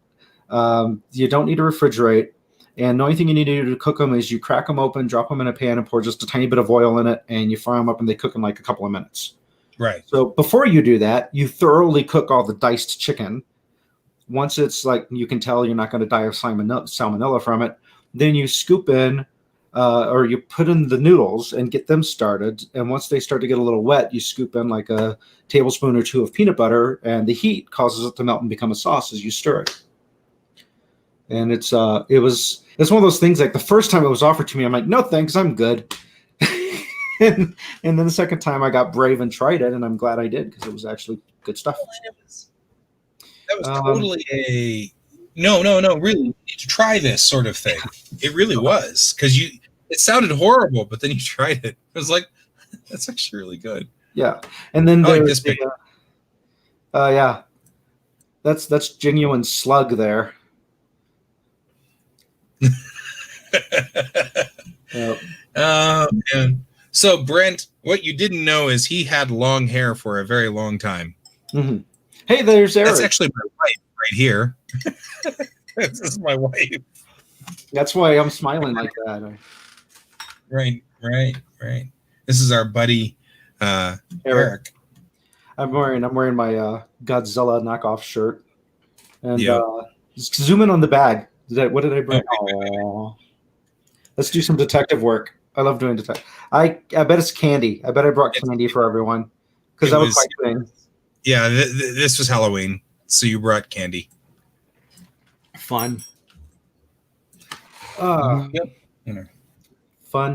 Speaker 3: you don't need to refrigerate. And the only thing you need to do to cook them is you crack them open, drop them in a pan, and pour just a tiny bit of oil in it, and you fry them up, and they cook in like a couple of minutes.
Speaker 2: Right.
Speaker 3: So before you do that, you thoroughly cook all the diced chicken. Once it's like you can tell you're not going to die of salmonella from it, then you scoop in or you put in the noodles and get them started. And once they start to get a little wet, you scoop in like a tablespoon or two of peanut butter, and the heat causes it to melt and become a sauce as you stir it. And it's one of those things, like the first time it was offered to me, I'm like, no, thanks, I'm good. and then the second time I got brave and tried it, and I'm glad I did because it was actually good stuff.
Speaker 2: That was totally a no, really, you need to try this sort of thing. It really was, because it sounded horrible, but then you tried it. It was like, that's actually really good.
Speaker 3: Yeah, and then
Speaker 2: I like this picture.
Speaker 3: Yeah, that's genuine slug there.
Speaker 2: Oh man! So Brent, what you didn't know is he had long hair for a very long time.
Speaker 3: Mm-hmm. Hey, there's Eric.
Speaker 2: That's actually my wife right here. This is my wife.
Speaker 3: That's why I'm smiling like that.
Speaker 2: Right. This is our buddy Eric.
Speaker 3: I'm wearing my Godzilla knockoff shirt, and zoom in on the bag. What did I bring? Oh, let's do some detective work. I love doing detective. I bet it's candy. I bet I brought candy for everyone because that was my thing.
Speaker 2: Yeah, this was Halloween, so you brought candy.
Speaker 3: Fun. Fun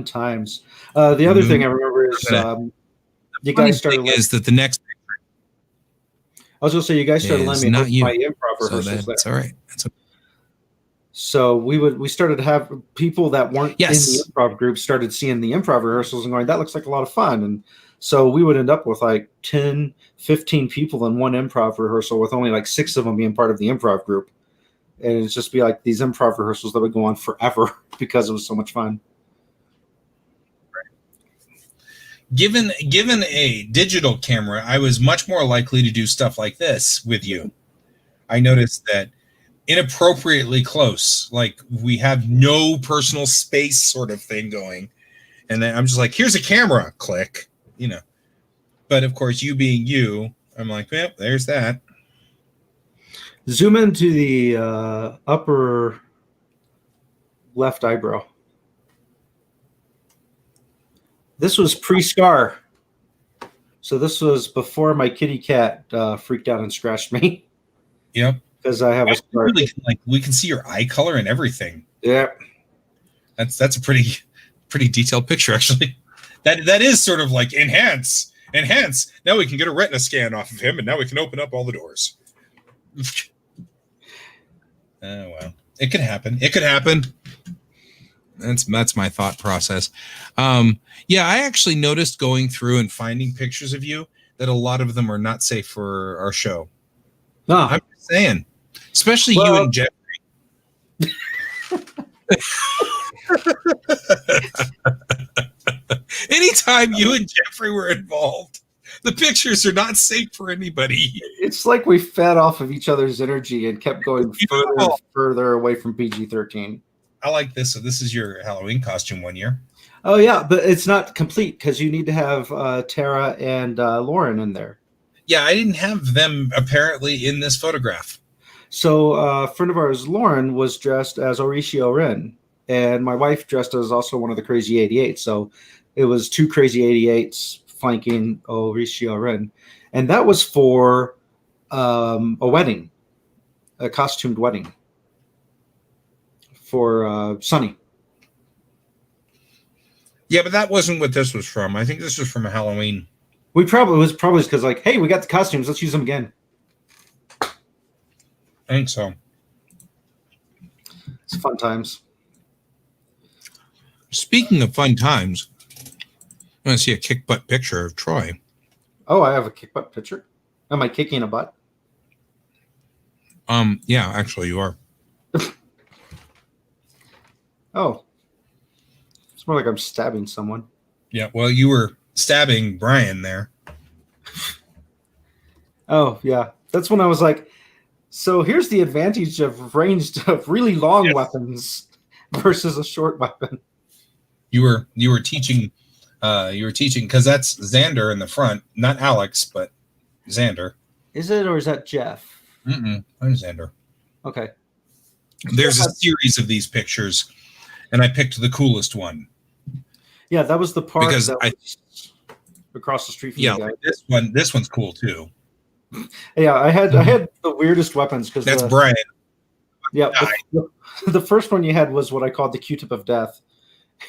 Speaker 3: times. The other thing I remember is you guys started.
Speaker 2: Is that the next?
Speaker 3: I was going to say you guys started letting me host my improv rehearsals.
Speaker 2: So that's all right. That's okay.
Speaker 3: So we started to have people that weren't in the improv group started seeing the improv rehearsals and going, that looks like a lot of fun. And so we would end up with like 10, 15 people in one improv rehearsal with only like 6 of them being part of the improv group. And it'd just be like these improv rehearsals that would go on forever because it was so much fun.
Speaker 2: Given a digital camera, I was much more likely to do stuff like this with you. I noticed that inappropriately close, like we have no personal space sort of thing going. And then I'm just like, here's a camera, click, But of course, you being you, I'm like, well, there's that.
Speaker 3: Zoom into the upper left eyebrow. This was pre-scar. So this was before my kitty cat freaked out and scratched me.
Speaker 2: Yep.
Speaker 3: Because I have a scar.
Speaker 2: Really, we can see your eye color and everything.
Speaker 3: Yeah.
Speaker 2: That's a pretty detailed picture, actually. That is sort of like enhance. Now we can get a retina scan off of him, and now we can open up all the doors. Oh, wow. It could happen. It could happen. That's my thought process. Yeah, I actually noticed going through and finding pictures of you that a lot of them are not safe for our show.
Speaker 3: No,
Speaker 2: I'm just saying, especially you and Jeffrey. Anytime you and Jeffrey were involved, the pictures are not safe for anybody.
Speaker 3: It's like we fed off of each other's energy and kept going further and further away from PG-13.
Speaker 2: I like this. So this is your Halloween costume one year.
Speaker 3: Oh, yeah, but it's not complete because you need to have Tara and Lauren in there.
Speaker 2: Yeah, I didn't have them apparently in this photograph.
Speaker 3: So a friend of ours, Lauren, was dressed as Horatio Wren, and my wife dressed as also one of the Crazy 88. So it was two Crazy 88s flanking Horatio Wren. And that was for a wedding, a costumed wedding for Sonny.
Speaker 2: Yeah, but that wasn't what this was from. I think this was from a Halloween.
Speaker 3: It was probably because like, hey, we got the costumes, let's use them again.
Speaker 2: I think so.
Speaker 3: It's fun times.
Speaker 2: Speaking of fun times, I want to see a kick butt picture of Troy.
Speaker 3: Oh, I have a kick butt picture. Am I kicking a butt?
Speaker 2: Yeah, actually you are.
Speaker 3: Oh. It's more like I'm stabbing someone.
Speaker 2: Yeah, well, you were stabbing Brian there.
Speaker 3: Oh, yeah. That's when I was like, so here's the advantage of ranged of really long weapons versus a short weapon.
Speaker 2: You were teaching because that's Xander in the front, not Alex, but Xander.
Speaker 3: Is it, or is that Jeff?
Speaker 2: I'm Xander.
Speaker 3: Okay.
Speaker 2: There's a series of these pictures, and I picked the coolest one.
Speaker 3: Yeah, that was the part
Speaker 2: because
Speaker 3: that was across the street from
Speaker 2: yeah,
Speaker 3: you guys.
Speaker 2: Like this one's cool too.
Speaker 3: Yeah, I had the weirdest weapons because
Speaker 2: that's Brian.
Speaker 3: Yeah, the first one you had was what I called the Q-tip of death,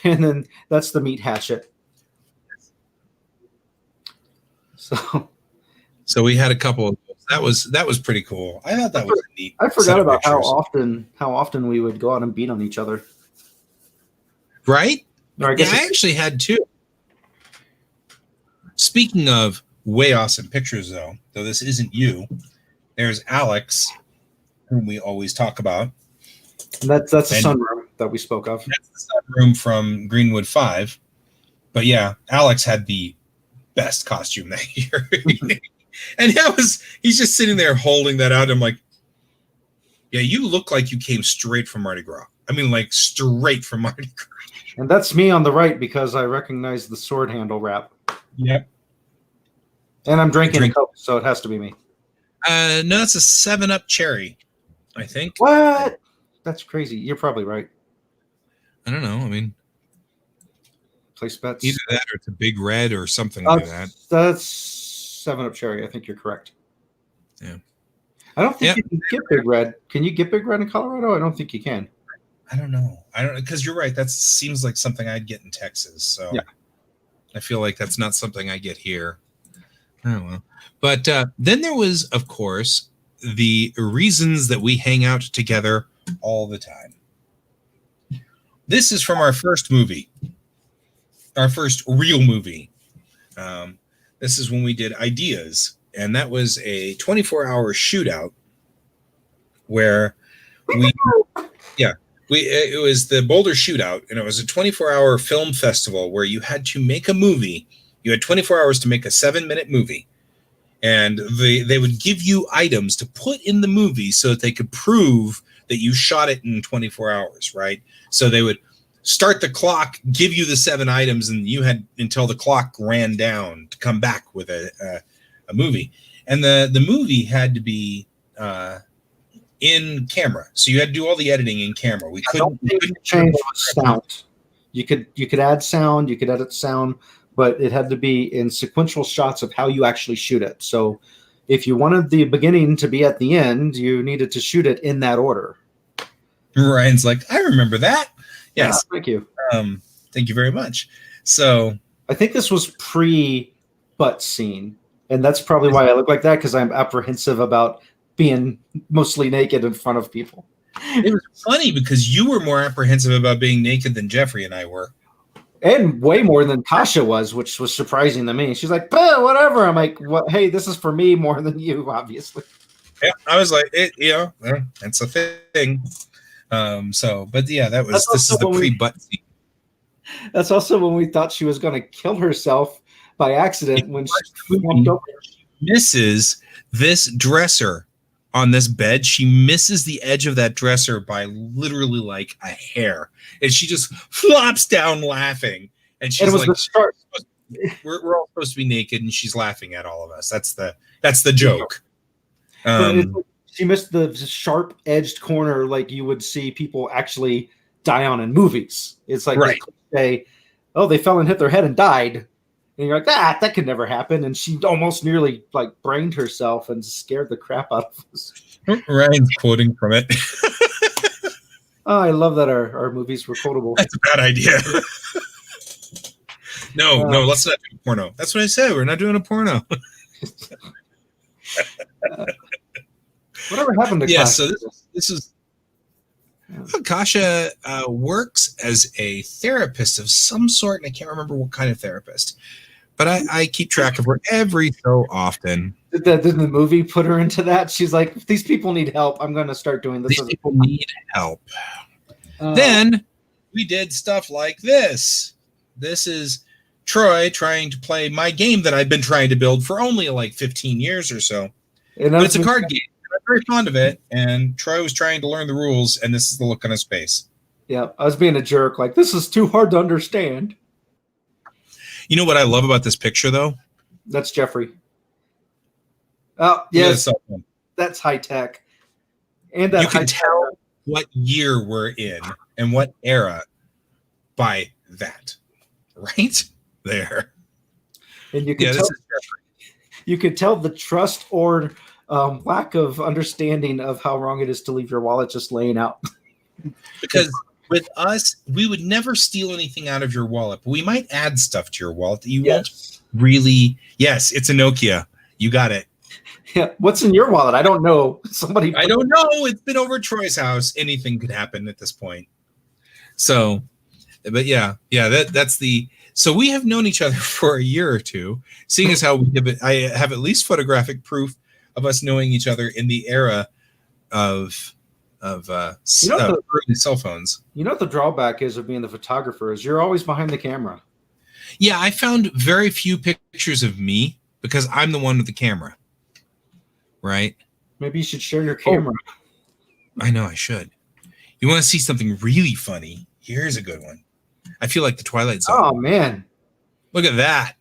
Speaker 3: and then that's the meat hatchet. So
Speaker 2: we had a couple of those. That was pretty cool. I thought that was a neat.
Speaker 3: I forgot about how often we would go out and beat on each other.
Speaker 2: Right?
Speaker 3: Or I guess
Speaker 2: I actually had two. Speaking of way awesome pictures, though this isn't you, there's Alex, whom we always talk about.
Speaker 3: And that's the sunroom that we spoke of.
Speaker 2: That's the sunroom from Greenwood 5. But yeah, Alex had the best costume that year. And he's just sitting there holding that out. I'm like, yeah, you look like you came straight from Mardi Gras. I mean, like straight from Mardi Gras.
Speaker 3: And that's me on the right because I recognize the sword handle wrap.
Speaker 2: Yep.
Speaker 3: And I'm drinking a Coke, so it has to be me.
Speaker 2: No, it's a 7-Up cherry, I think.
Speaker 3: What? That's crazy. You're probably right.
Speaker 2: I don't know. I mean,
Speaker 3: place bets.
Speaker 2: Either that or it's a Big Red or something like that.
Speaker 3: That's 7-Up cherry. I think you're correct.
Speaker 2: Yeah.
Speaker 3: I don't think you can get Big Red. Can you get Big Red in Colorado? I don't think you can.
Speaker 2: I don't know. Because you're right. That seems like something I'd get in Texas. So yeah. I feel like that's not something I get here. Oh, well. But then there was, of course, the reasons that we hang out together all the time. This is from our first movie, our first real movie. This is when we did Ideas, and that was a 24-hour shootout where it was the Boulder Shootout, and it was a 24-hour film festival where you had to make a movie. You had 24 hours to make a 7-minute movie. And they would give you items to put in the movie so that they could prove that you shot it in 24 hours, right? So they would start the clock, give you the 7 items, and you had until the clock ran down to come back with a movie. And the movie had to be in camera. So you had to do all the editing in camera. We couldn't
Speaker 3: change sound. You could add sound, you could edit sound, but it had to be in sequential shots of how you actually shoot it. So if you wanted the beginning to be at the end, you needed to shoot it in that order.
Speaker 2: Ryan's like, I remember that. Yes.
Speaker 3: Yeah, thank you.
Speaker 2: Thank you very much. So
Speaker 3: I think this was pre-butt scene. And that's probably why I look like that, because I'm apprehensive about being mostly naked in front of people.
Speaker 2: It was funny because you were more apprehensive about being naked than Jeffrey and I were.
Speaker 3: And way more than Tasha was, which was surprising to me. She's like, whatever. I'm like, what? Hey, this is for me more than you, obviously.
Speaker 2: Yeah, I was like, it's a thing. But yeah, this is the pre-butt scene.
Speaker 3: That's also when we thought she was going to kill herself by accident when she jumped over.
Speaker 2: Misses this dresser on this bed. She misses the edge of that dresser by literally like a hair, and she just flops down laughing. And she's like, "We're all supposed to be naked," and she's laughing at all of us. That's the joke.
Speaker 3: She missed the sharp-edged corner like you would see people actually die on in movies. It's like they fell and hit their head and died. And you're like, that could never happen. And she almost nearly like brained herself and scared the crap out of us.
Speaker 2: Ryan's quoting from it.
Speaker 3: Oh, I love that our movies were quotable.
Speaker 2: That's a bad idea. No, let's not do a porno. That's what I said. We're not doing a porno.
Speaker 3: Whatever happened to Kasha?
Speaker 2: So this is Kasha works as a therapist of some sort, and I can't remember what kind of therapist. But I keep track of her every so often.
Speaker 3: Did the movie put her into that? She's like, if these people need help, I'm going to start doing this.
Speaker 2: These people need help. Then we did stuff like this. This is Troy trying to play my game that I've been trying to build for only like 15 years or so. But it's a card game. I'm very fond of it. And Troy was trying to learn the rules, and this is the look on his face.
Speaker 3: Yeah, I was being a jerk. Like, this is too hard to understand.
Speaker 2: You know what I love about this picture, though?
Speaker 3: That's Jeffrey. Oh, yes. That's high tech. And you
Speaker 2: can tell what year we're in and what era by that. Right there.
Speaker 3: And you can you could tell the trust or lack of understanding of how wrong it is to leave your wallet just laying out.
Speaker 2: Because with us, we would never steal anything out of your wallet, but we might add stuff to your wallet that you won't really. Yes, it's a Nokia. You got it.
Speaker 3: Yeah. What's in your wallet? I don't know. I
Speaker 2: don't know. It's been over at Troy's house. Anything could happen at this point. So, but that's the. So we have known each other for a year or two, seeing as how I have at least photographic proof of us knowing each other in the era of early cell phones.
Speaker 3: You know what the drawback is of being the photographer is you're always behind the camera.
Speaker 2: Yeah, I found very few pictures of me because I'm the one with the camera. Right?
Speaker 3: Maybe you should share your camera.
Speaker 2: I know I should. You want to see something really funny? Here's a good one. I feel like the Twilight Zone.
Speaker 3: Oh, man.
Speaker 2: Look at that.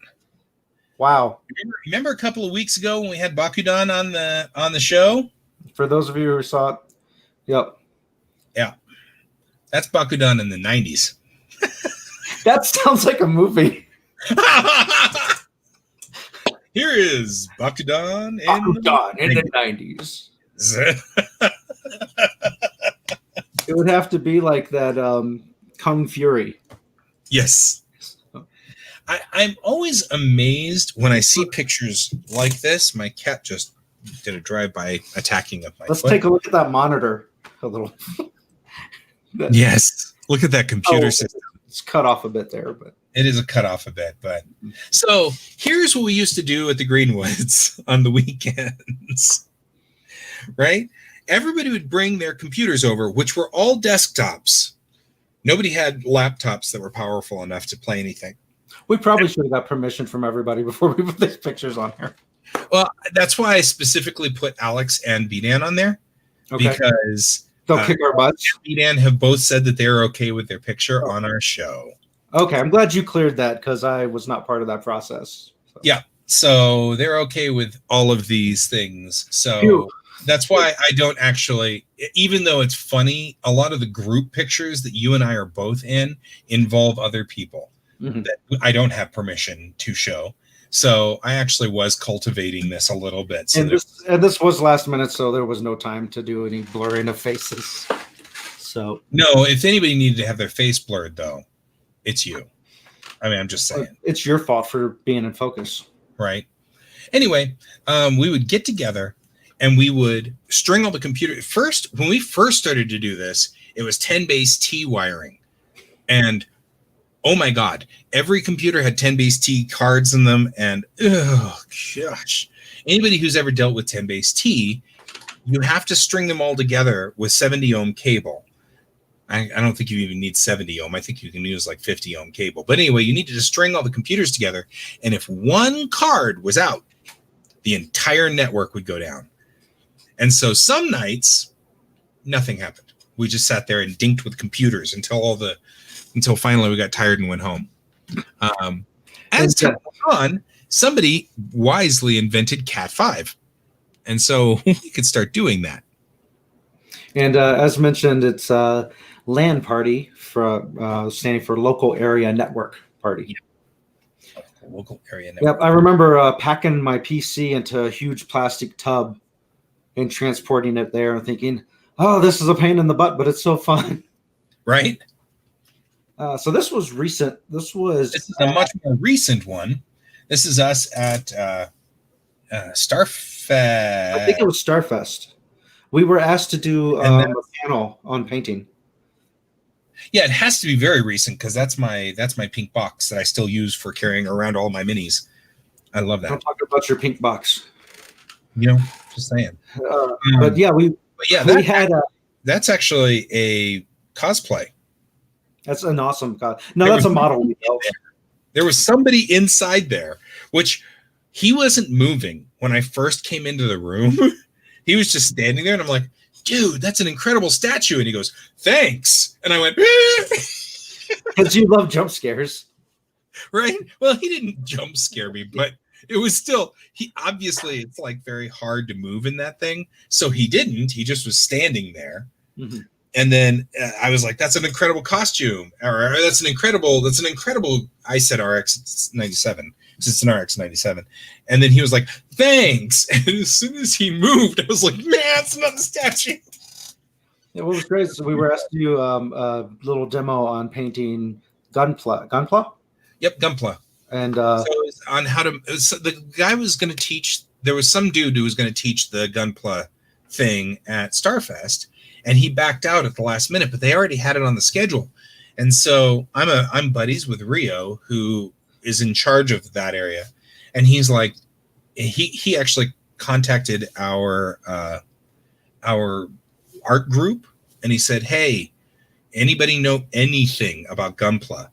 Speaker 3: Wow.
Speaker 2: Remember a couple of weeks ago when we had Bakudan on the show?
Speaker 3: For those of you who saw it, yep.
Speaker 2: Yeah. That's Bakudan in the 90s.
Speaker 3: That sounds like a movie.
Speaker 2: Here is Bakudan
Speaker 3: in the 90s. It would have to be like that Kung Fury.
Speaker 2: Yes. I'm always amazed when I see pictures like this. My cat just did a drive-by attacking of my
Speaker 3: foot. Take a look at that monitor a little.
Speaker 2: Yes. Look at that computer system.
Speaker 3: It's cut off a bit there, but
Speaker 2: it is a cut off a bit. But so here's what we used to do at the Greenwoods on the weekends, right? Everybody would bring their computers over, which were all desktops. Nobody had laptops that were powerful enough to play anything.
Speaker 3: We probably should have got permission from everybody before we put these pictures on here.
Speaker 2: Well, that's why I specifically put Alex and B-Dan on there, because
Speaker 3: they'll kick our butts.
Speaker 2: B-Dan have both said that they're okay with their picture on our show.
Speaker 3: Okay, I'm glad you cleared that because I was not part of that process. So.
Speaker 2: Yeah, so they're okay with all of these things. So that's why I don't actually, even though it's funny, a lot of the group pictures that you and I are both in involve other people that I don't have permission to show. So I actually was cultivating this a little bit. So
Speaker 3: and this was last minute, so there was no time to do any blurring of faces. So
Speaker 2: no, if anybody needed to have their face blurred, though, it's you. I mean, I'm just saying.
Speaker 3: It's your fault for being in focus.
Speaker 2: Right. Anyway, we would get together, and we would string all the computer. First, when we first started to do this, it was 10 base T wiring. And oh my God, every computer had 10 base T cards in them. And oh gosh, anybody who's ever dealt with 10 base T, you have to string them all together with 70 ohm cable. I don't think you even need 70 ohm. I think you can use like 50 ohm cable. But anyway, you needed to string all the computers together. And if one card was out, the entire network would go down. And so some nights, nothing happened. We just sat there and dinked with computers until finally we got tired and went home. As time went on, somebody wisely invented Cat 5. And so we could start doing that.
Speaker 3: And as mentioned, it's LAN party, standing for local area network party.
Speaker 2: Yeah. Local area network.
Speaker 3: Yep, I remember packing my PC into a huge plastic tub and transporting it there and thinking, oh, this is a pain in the butt, but it's so fun.
Speaker 2: Right?
Speaker 3: So this was recent. This is
Speaker 2: a much more recent one. This is us at Starfest.
Speaker 3: I think it was Starfest. We were asked to do a panel on painting.
Speaker 2: Yeah, it has to be very recent because that's my pink box that I still use for carrying around all my minis. I love that.
Speaker 3: Don't talk about your pink box.
Speaker 2: Just saying.
Speaker 3: But yeah,
Speaker 2: that's actually a cosplay.
Speaker 3: That's an awesome No, that's a model we built.
Speaker 2: There was somebody inside there, which he wasn't moving when I first came into the room. He was just standing there, and I'm like, dude, that's an incredible statue. And he goes, thanks. And I went,
Speaker 3: because you love jump scares.
Speaker 2: Right? Well, he didn't jump scare me, but it was still, it's like very hard to move in that thing. So he didn't. He just was standing there. Mm-hmm. And then I was like, that's an incredible costume. Or that's an incredible, I said RX 97. It's an RX 97. And then he was like, thanks. And as soon as he moved, I was like, man, it's not the statue.
Speaker 3: Yeah, what was great is we were asked to do a little demo on painting Gunpla. Gunpla?
Speaker 2: Yep, Gunpla.
Speaker 3: And
Speaker 2: so on how to, so the guy was going to teach, there was some dude who was going to teach the Gunpla thing at Starfest, and he backed out at the last minute, but they already had it on the schedule. And so I'm buddies with Rio, who is in charge of that area. And he's like, he actually contacted our art group, and he said, hey, anybody know anything about Gunpla?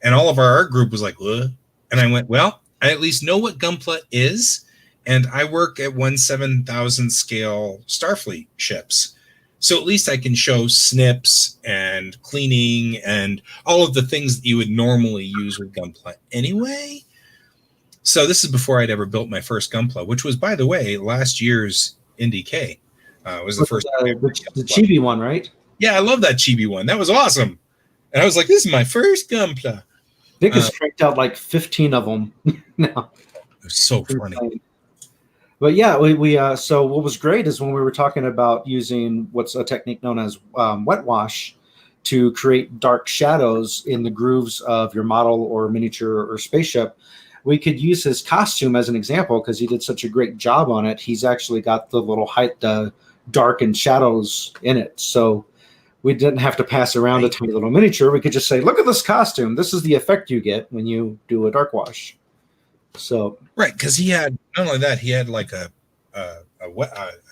Speaker 2: And all of our art group was like, what? And I went, well, I at least know what Gunpla is, and I work at 1/7000 scale Starfleet ships. So at least I can show snips and cleaning and all of the things that you would normally use with Gunpla anyway. So this is before I'd ever built my first Gunpla, which was, by the way, last year's NDK. Was the first
Speaker 3: the chibi one, right?
Speaker 2: Yeah, I love that chibi one. That was awesome. And I was like, this is my first Gunpla.
Speaker 3: Nick has cranked out like 15 of them now.
Speaker 2: It was so funny.
Speaker 3: But yeah, we so what was great is when we were talking about using what's a technique known as wet wash to create dark shadows in the grooves of your model or miniature or spaceship, we could use his costume as an example because he did such a great job on it. He's actually got the little darkened shadows in it. So we didn't have to pass around a tiny little miniature. We could just say, look at this costume. This is the effect you get when you do a dark wash. So
Speaker 2: right, because he had not only that, he had like a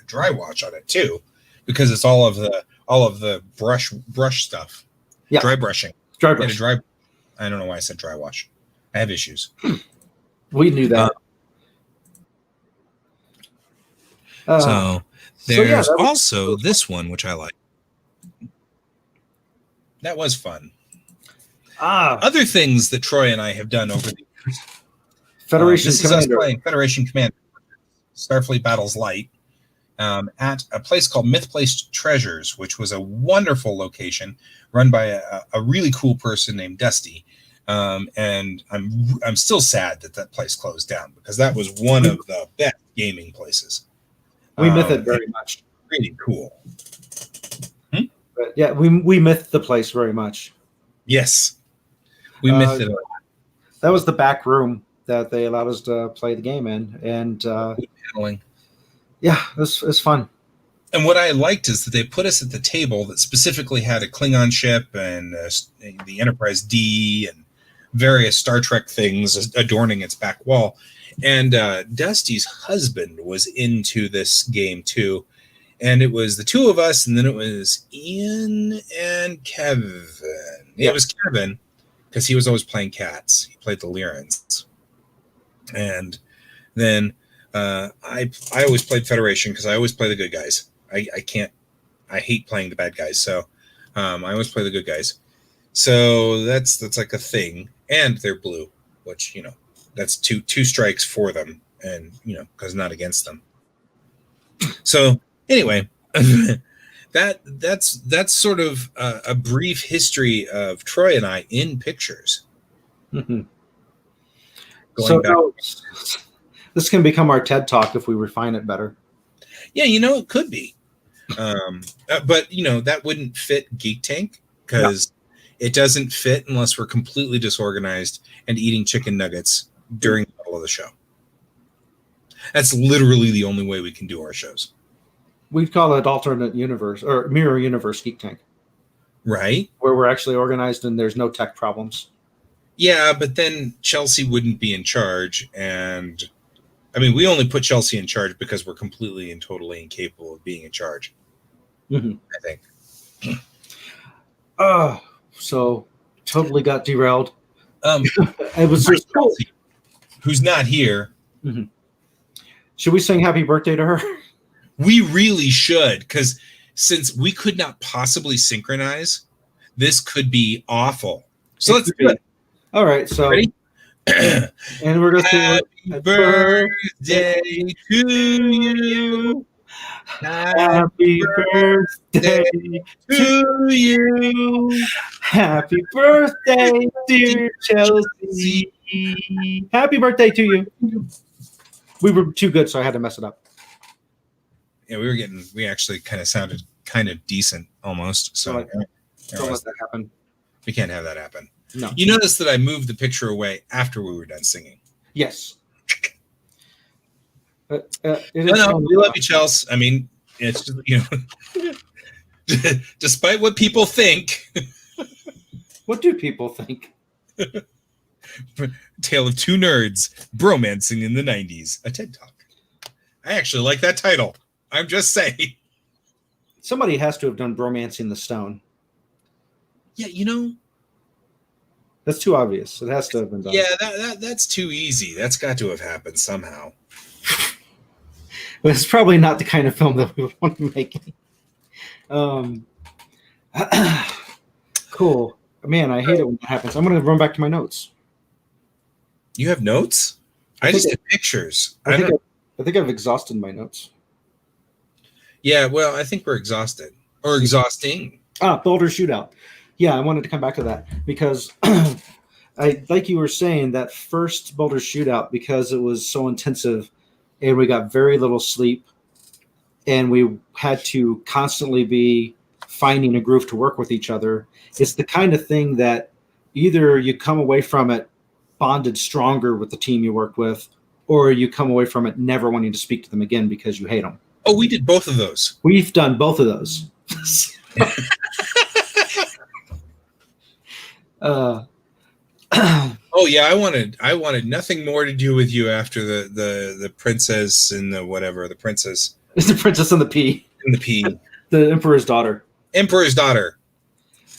Speaker 2: dry wash on it too, because it's all of the brush stuff. Yeah, dry brushing.
Speaker 3: Dry brush.
Speaker 2: I don't know why I said dry wash. I have issues.
Speaker 3: We knew that.
Speaker 2: So there's also this one, which I like. That was fun. Other things that Troy and I have done over the years.
Speaker 3: Federation
Speaker 2: this
Speaker 3: Commander.
Speaker 2: Is us playing Federation Commander, Starfleet Battles Light, at a place called Myth-Placed Treasures, which was a wonderful location run by a really cool person named Dusty. And I'm still sad that place closed down because that was one of the best gaming places.
Speaker 3: We myth it very much.
Speaker 2: Really cool.
Speaker 3: But yeah, we myth the place very much.
Speaker 2: Yes, we myth it.
Speaker 3: That was the back room that they allowed us to play the game in, and Yeah, it's fun.
Speaker 2: And what I liked is that they put us at the table that specifically had a Klingon ship and the Enterprise D and various Star Trek things adorning its back wall. And Dusty's husband was into this game too. And it was the two of us, and then it was Ian and Kevin. Yeah. It was Kevin, because he was always playing cats. He played the Lyrans. And then I always played Federation, because I always play the good guys. I hate playing the bad guys, so I always play the good guys. So that's like a thing. And they're blue, which, that's two strikes for them, and, because not against them. So anyway, that's sort of a brief history of Troy and I in pictures.
Speaker 3: Mm-hmm. So this can become our TED Talk if we refine it better.
Speaker 2: Yeah, it could be. But that wouldn't fit Geek Tank, because it doesn't fit unless we're completely disorganized and eating chicken nuggets during the middle of the show. That's literally the only way we can do our shows.
Speaker 3: We'd call it alternate universe or mirror universe Geek Tank.
Speaker 2: Right.
Speaker 3: Where we're actually organized and there's no tech problems.
Speaker 2: Yeah, but then Chelsea wouldn't be in charge. And we only put Chelsea in charge because we're completely and totally incapable of being in charge.
Speaker 3: Mm-hmm.
Speaker 2: I think.
Speaker 3: So totally got derailed.
Speaker 2: It was just Chelsea, who's not here.
Speaker 3: Mm-hmm. Should we sing happy birthday to her?
Speaker 2: We really should, because since we could not possibly synchronize, this could be awful. So let's do it.
Speaker 3: All right. So
Speaker 2: ready?
Speaker 3: And we're going to sing
Speaker 2: happy birthday to you.
Speaker 3: Happy birthday to you. Happy birthday, dear Chelsea. Happy birthday to you. We were too good, so I had to mess it up.
Speaker 2: Yeah, we actually kind of sounded kind of decent almost. So
Speaker 3: don't let that happen.
Speaker 2: We can't have that happen.
Speaker 3: No.
Speaker 2: You notice that I moved the picture away after we were done singing.
Speaker 3: Yes.
Speaker 2: No, we love you, Chelsea. It's just, despite what people think.
Speaker 3: What do people think?
Speaker 2: Tale of Two Nerds, Bromancing in the 90s, a TED Talk. I actually like that title. I'm just saying.
Speaker 3: Somebody has to have done Bromancing the Stone.
Speaker 2: Yeah,
Speaker 3: that's too obvious. It has to have been done.
Speaker 2: Yeah, that's too easy. That's got to have happened somehow.
Speaker 3: But it's probably not the kind of film that we want to make. Cool. Man, I hate it when that happens. I'm going to run back to my notes.
Speaker 2: You have notes? I just did pictures.
Speaker 3: I think I've exhausted my notes.
Speaker 2: Yeah, well, I think we're exhausted. Or exhausting.
Speaker 3: Boulder Shootout. Yeah, I wanted to come back to that because like you were saying, that first Boulder Shootout, because it was so intensive and we got very little sleep and we had to constantly be finding a groove to work with each other. It's the kind of thing that either you come away from it bonded stronger with the team you worked with, or you come away from it never wanting to speak to them again because you hate them.
Speaker 2: Oh, we did both of those.
Speaker 3: We've done both of those.
Speaker 2: Oh yeah, I wanted nothing more to do with you after the princess and the whatever, the princess.
Speaker 3: It's the Princess and the Pea.
Speaker 2: And the Pea.
Speaker 3: The Emperor's Daughter.
Speaker 2: Emperor's Daughter.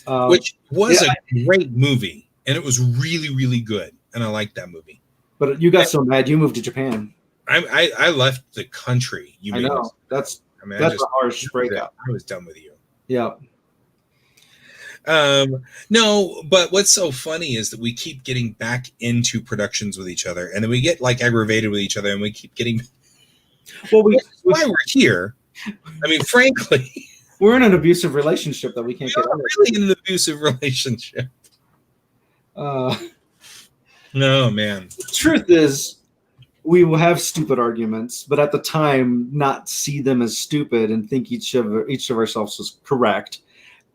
Speaker 2: Which was a great movie, and it was really, really good, and I liked that movie.
Speaker 3: But you got so mad, you moved to Japan.
Speaker 2: I left the country.
Speaker 3: I know. That's a harsh breakup.
Speaker 2: I was done with you.
Speaker 3: Yeah.
Speaker 2: No, but what's so funny is that we keep getting back into productions with each other, and then we get aggravated with each other, and we keep getting. Well, that's why we're here. Frankly,
Speaker 3: we're in an abusive relationship that we can't get out of.
Speaker 2: Really in an abusive relationship. No, man.
Speaker 3: The truth is, we will have stupid arguments, but at the time, not see them as stupid and think each of ourselves is correct.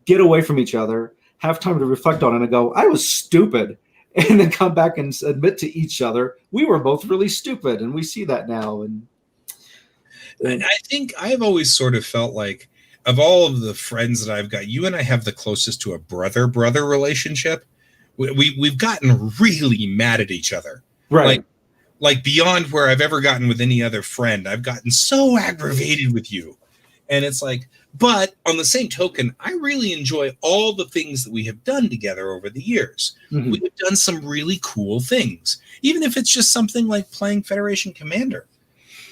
Speaker 3: Get away from each other, have time to reflect on it, and go, "I was stupid," and then come back and admit to each other we were both really stupid, and we see that now. And
Speaker 2: I think I've always sort of felt like, of all of the friends that I've got, you and I have the closest to a brother-brother relationship. We've gotten really mad at each other.
Speaker 3: Right.
Speaker 2: Like beyond where I've ever gotten with any other friend. I've gotten so aggravated with you. And it's like, but on the same token, I really enjoy all the things that we have done together over the years.
Speaker 3: Mhm.
Speaker 2: We've done some really cool things, even if it's just something like playing Federation Commander,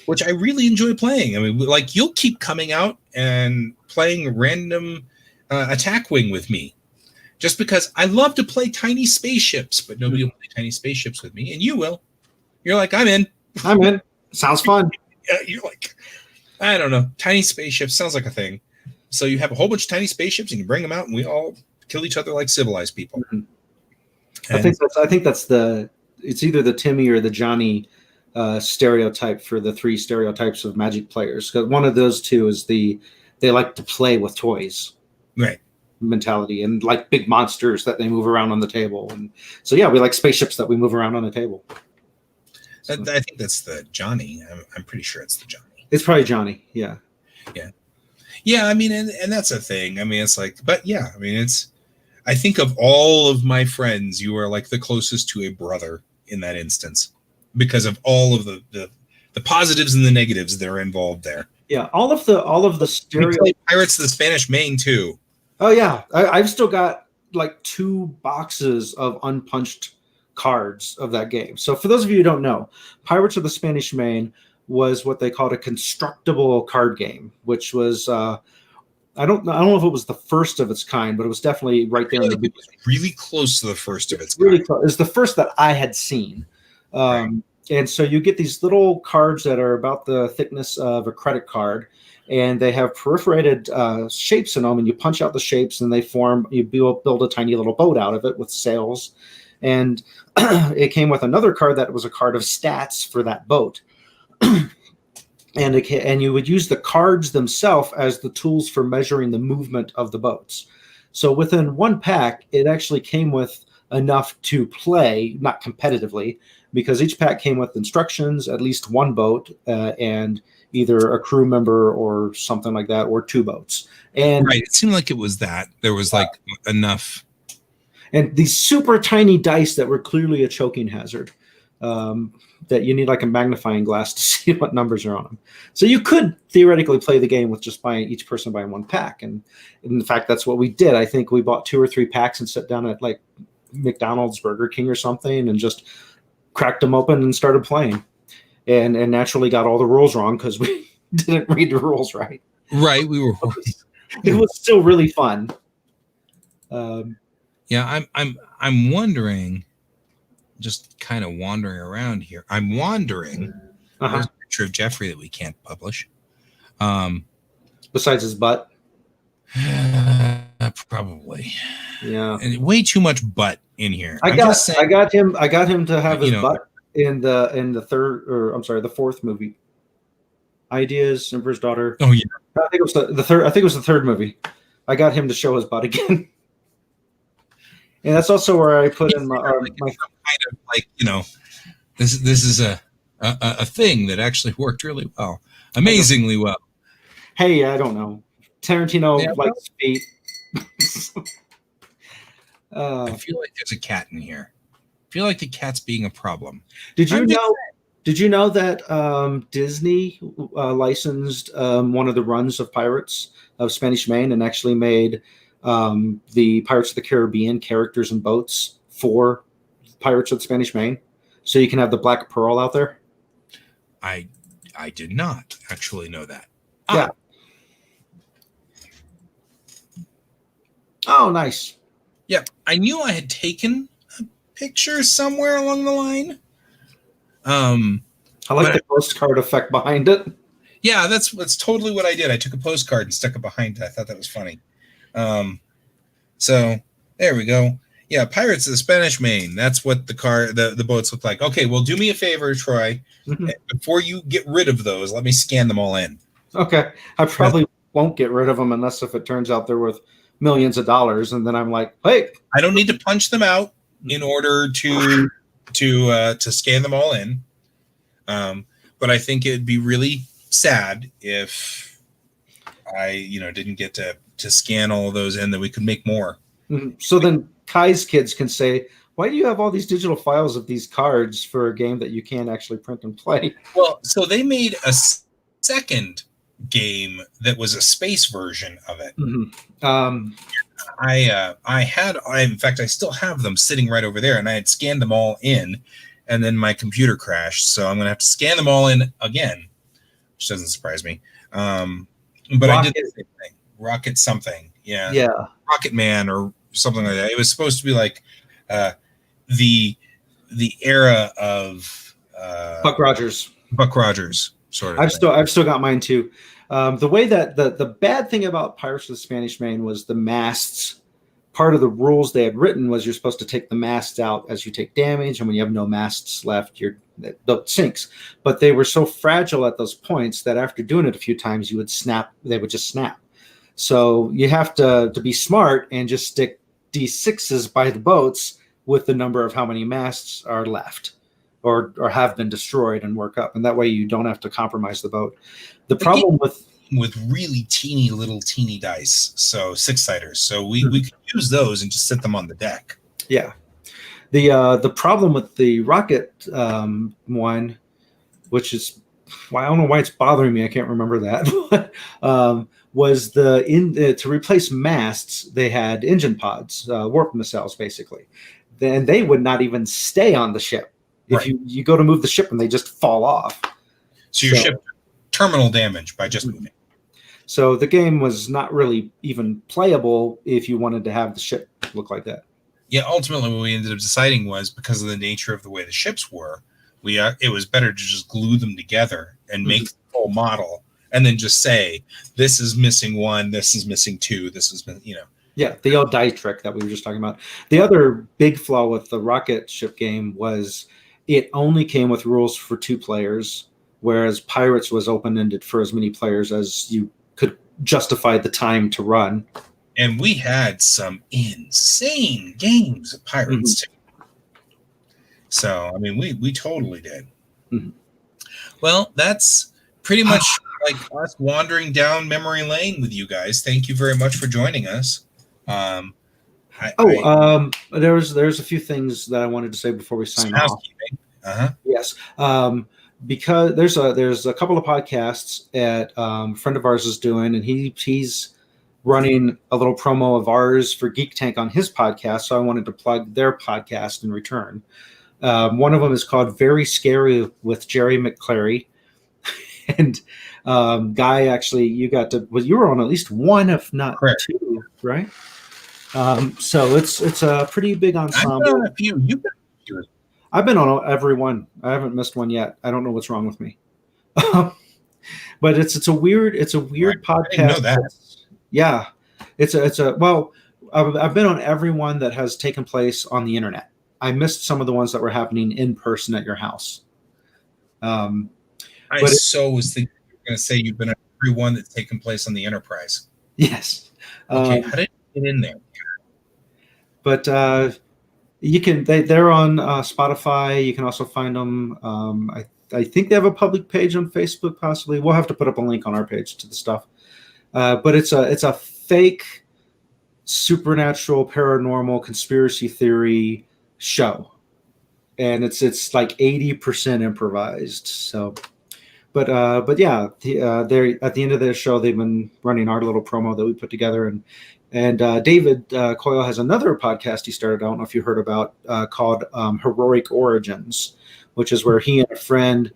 Speaker 2: which I really enjoy playing. I mean, like, you'll keep coming out and playing random attack wing with me, just because I love to play tiny spaceships, but nobody will play tiny spaceships with me, and you will. You're like, I'm in.
Speaker 3: I'm in. Sounds fun.
Speaker 2: You're like, I don't know. Tiny spaceships sounds like a thing. So you have a whole bunch of tiny spaceships, and you bring them out, and we all kill each other like civilized people.
Speaker 3: Mm-hmm. I think that's it's either the Timmy or the Johnny stereotype for the three stereotypes of Magic players. Because one of those two is they like to play with toys,
Speaker 2: right?
Speaker 3: Mentality, and like big monsters that they move around on the table. And so yeah, we like spaceships that we move around on the table.
Speaker 2: So. I think that's the Johnny. I'm pretty sure it's the Johnny.
Speaker 3: It's probably Johnny. Yeah.
Speaker 2: I mean, and that's a thing. I mean, it's like, but yeah, I mean, I think of all of my friends, you are like the closest to a brother in that instance, because of all of the positives and the negatives that are involved there.
Speaker 3: Yeah, all of the stereo.
Speaker 2: We play Pirates of the Spanish Main too.
Speaker 3: Oh yeah, I've still got like 2 boxes of unpunched cards of that game. So for those of you who don't know, Pirates of the Spanish Main was what they called a constructible card game, which was I don't know if it was the first of its kind, but it was definitely right there in the beginning.
Speaker 2: It was really close to the first of its kind.
Speaker 3: Really close. It's the first that I had seen.
Speaker 2: Right.
Speaker 3: And so you get these little cards that are about the thickness of a credit card, and they have perforated shapes in them, and you punch out the shapes and they form, you build a tiny little boat out of it with sails. And it came with another card that was a card of stats for that boat. And you would use the cards themselves as the tools for measuring the movement of the boats. So within one pack, it actually came with enough to play, not competitively, because each pack came with instructions, at least one boat, and either a crew member or something like that, or 2 boats. And
Speaker 2: right, it seemed like it was that there was like enough.
Speaker 3: And these super tiny dice that were clearly a choking hazard. That you need like a magnifying glass to see what numbers are on them. So you could theoretically play the game with just buying each person buying 1 pack. And in fact, that's what we did. I think we bought 2 or 3 packs and sat down at like McDonald's, Burger King or something, and just cracked them open and started playing. And naturally got all the rules wrong because we didn't read the rules right.
Speaker 2: Right. We were.
Speaker 3: It was still really fun.
Speaker 2: Yeah, I'm wondering. Just kind of wandering around here. I'm wandering. There's a picture of Jeffrey that we can't publish.
Speaker 3: Besides his butt?
Speaker 2: Probably.
Speaker 3: Yeah.
Speaker 2: And way too much butt in here.
Speaker 3: I got him to have his butt in the 4th movie. Ideas, Emperor's Daughter.
Speaker 2: Oh yeah.
Speaker 3: I think it was the third. I think it was the 3rd movie. I got him to show his butt again. And that's also where I put in my
Speaker 2: kind of like, this is a thing that actually worked really well, amazingly well.
Speaker 3: Hey, I don't know. Tarantino likes feet.
Speaker 2: I feel like there's a cat in here. I feel like the cat's being a problem.
Speaker 3: Did you know that Disney licensed one of the runs of Pirates of Spanish Main and actually made the Pirates of the Caribbean characters and boats for Pirates of the Spanish Main, so you can have the Black Pearl out there?
Speaker 2: I did not actually know that.
Speaker 3: Yeah. Oh, nice.
Speaker 2: Yeah, I knew I had taken a picture somewhere along the line.
Speaker 3: I like the postcard effect behind it.
Speaker 2: Yeah, that's totally what I did. I took a postcard and stuck it behind it. I thought that was funny. So there we go. Yeah, Pirates of the Spanish Main. That's what the boats look like. Okay, well, do me a favor, Troy. Mm-hmm. Before you get rid of those, let me scan them all in.
Speaker 3: Okay. I probably won't get rid of them unless if it turns out they're worth millions of dollars, and then I'm like, hey.
Speaker 2: I don't need to punch them out in order to scan them all in. But I think it'd be really sad if I, didn't get to scan all of those in, that we could make more.
Speaker 3: So then Kai's kids can say, why do you have all these digital files of these cards for a game that you can't actually print and play?
Speaker 2: Well, so they made a second game that was a space version of it. In fact, I still have them sitting right over there, and I had scanned them all in, and then my computer crashed, so I'm going to have to scan them all in again, which doesn't surprise me. But I did the same thing. Rocket something. Yeah. Rocket Man or something like that. It was supposed to be like the era of
Speaker 3: Buck Rogers.
Speaker 2: Sort of.
Speaker 3: I've still got mine too. The way that the bad thing about Pirates of the Spanish Main was the masts. Part of the rules they had written was you're supposed to take the masts out as you take damage, and when you have no masts left, it sinks. But they were so fragile at those points that after doing it a few times, they would just snap. So you have to be smart and just stick D6s by the boats with the number of how many masts are left or have been destroyed and work up. And that way you don't have to compromise the boat. The problem with
Speaker 2: really teeny dice, so 6-siders. So we could use those and just sit them on the deck.
Speaker 3: Yeah. The problem with the rocket one, which is I don't know why it's bothering me. I can't remember that. Was to replace masts, they had engine pods, warp missiles, basically. Then they would not even stay on the ship. If you go to move the ship and they just fall off.
Speaker 2: So your ship terminal damage by just moving.
Speaker 3: So the game was not really even playable if you wanted to have the ship look like that.
Speaker 2: Yeah, ultimately what we ended up deciding was, because of the nature of the way the ships were, it was better to just glue them together and make the full model, and then just say, this is missing one, this is missing two, this is,
Speaker 3: Yeah, the old die trick that we were just talking about. The other big flaw with the rocket ship game was it only came with rules for 2 players, whereas Pirates was open-ended for as many players as you could justify the time to run.
Speaker 2: And we had some insane games of Pirates too. So, I mean, we totally did. Well, that's pretty much like us wandering down memory lane with you guys. Thank you very much for joining us.
Speaker 3: There's a few things that I wanted to say before we sign off. Yes. Because there's a couple of podcasts that a friend of ours is doing, and he's running a little promo of ours for Geek Tank on his podcast. So I wanted to plug their podcast in return. One of them is called Very Scary with Jerry McClary. And Guy, actually, you were on at least one, if not two, right? So it's a pretty big ensemble.
Speaker 2: I've been on a few. You've been on.
Speaker 3: I've been on every one. I haven't missed one yet. I don't know what's wrong with me. But it's a weird podcast.
Speaker 2: I didn't know that.
Speaker 3: Yeah, I've been on every one that has taken place on the internet. I missed some of the ones that were happening in person at your house.
Speaker 2: I was thinking you were going to say you've been on every one that's taken place on the Enterprise.
Speaker 3: Yes.
Speaker 2: Okay, how did you get in there?
Speaker 3: But you can. They're on Spotify. You can also find them. I think they have a public page on Facebook. Possibly, we'll have to put up a link on our page to the stuff. But it's a fake supernatural paranormal conspiracy theory show, and it's like 80% improvised. So, but yeah, they're at the end of their show, they've been running our little promo that we put together, and David Coyle has another podcast he started. I don't know if you heard about called Heroic Origins, which is where he and a friend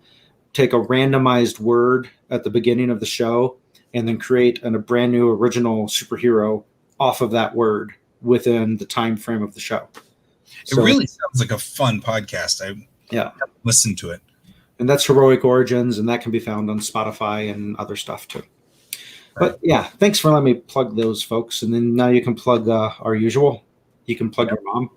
Speaker 3: take a randomized word at the beginning of the show and then create a brand new original superhero off of that word within the time frame of the show.
Speaker 2: It really sounds like a fun podcast. I listened to it.
Speaker 3: And that's Heroic Origins, and that can be found on Spotify and other stuff too. Right. But yeah, thanks for letting me plug those folks. And then now you can plug our usual. You can plug your mom.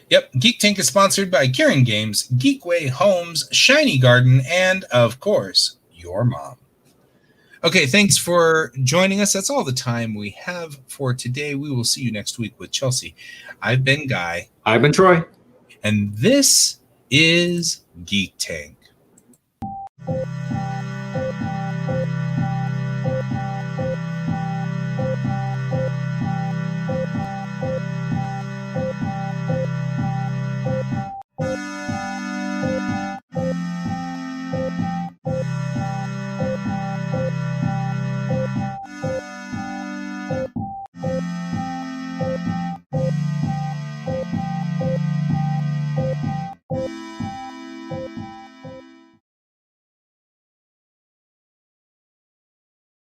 Speaker 2: Yep, Geek Tank is sponsored by Kieran Games, Geekway Homes, Shiny Garden, and, of course, your mom. Okay, thanks for joining us. That's all the time we have for today. We will see you next week with Chelsea. I've been Guy.
Speaker 3: I've been Troy.
Speaker 2: And this is Geek Tank.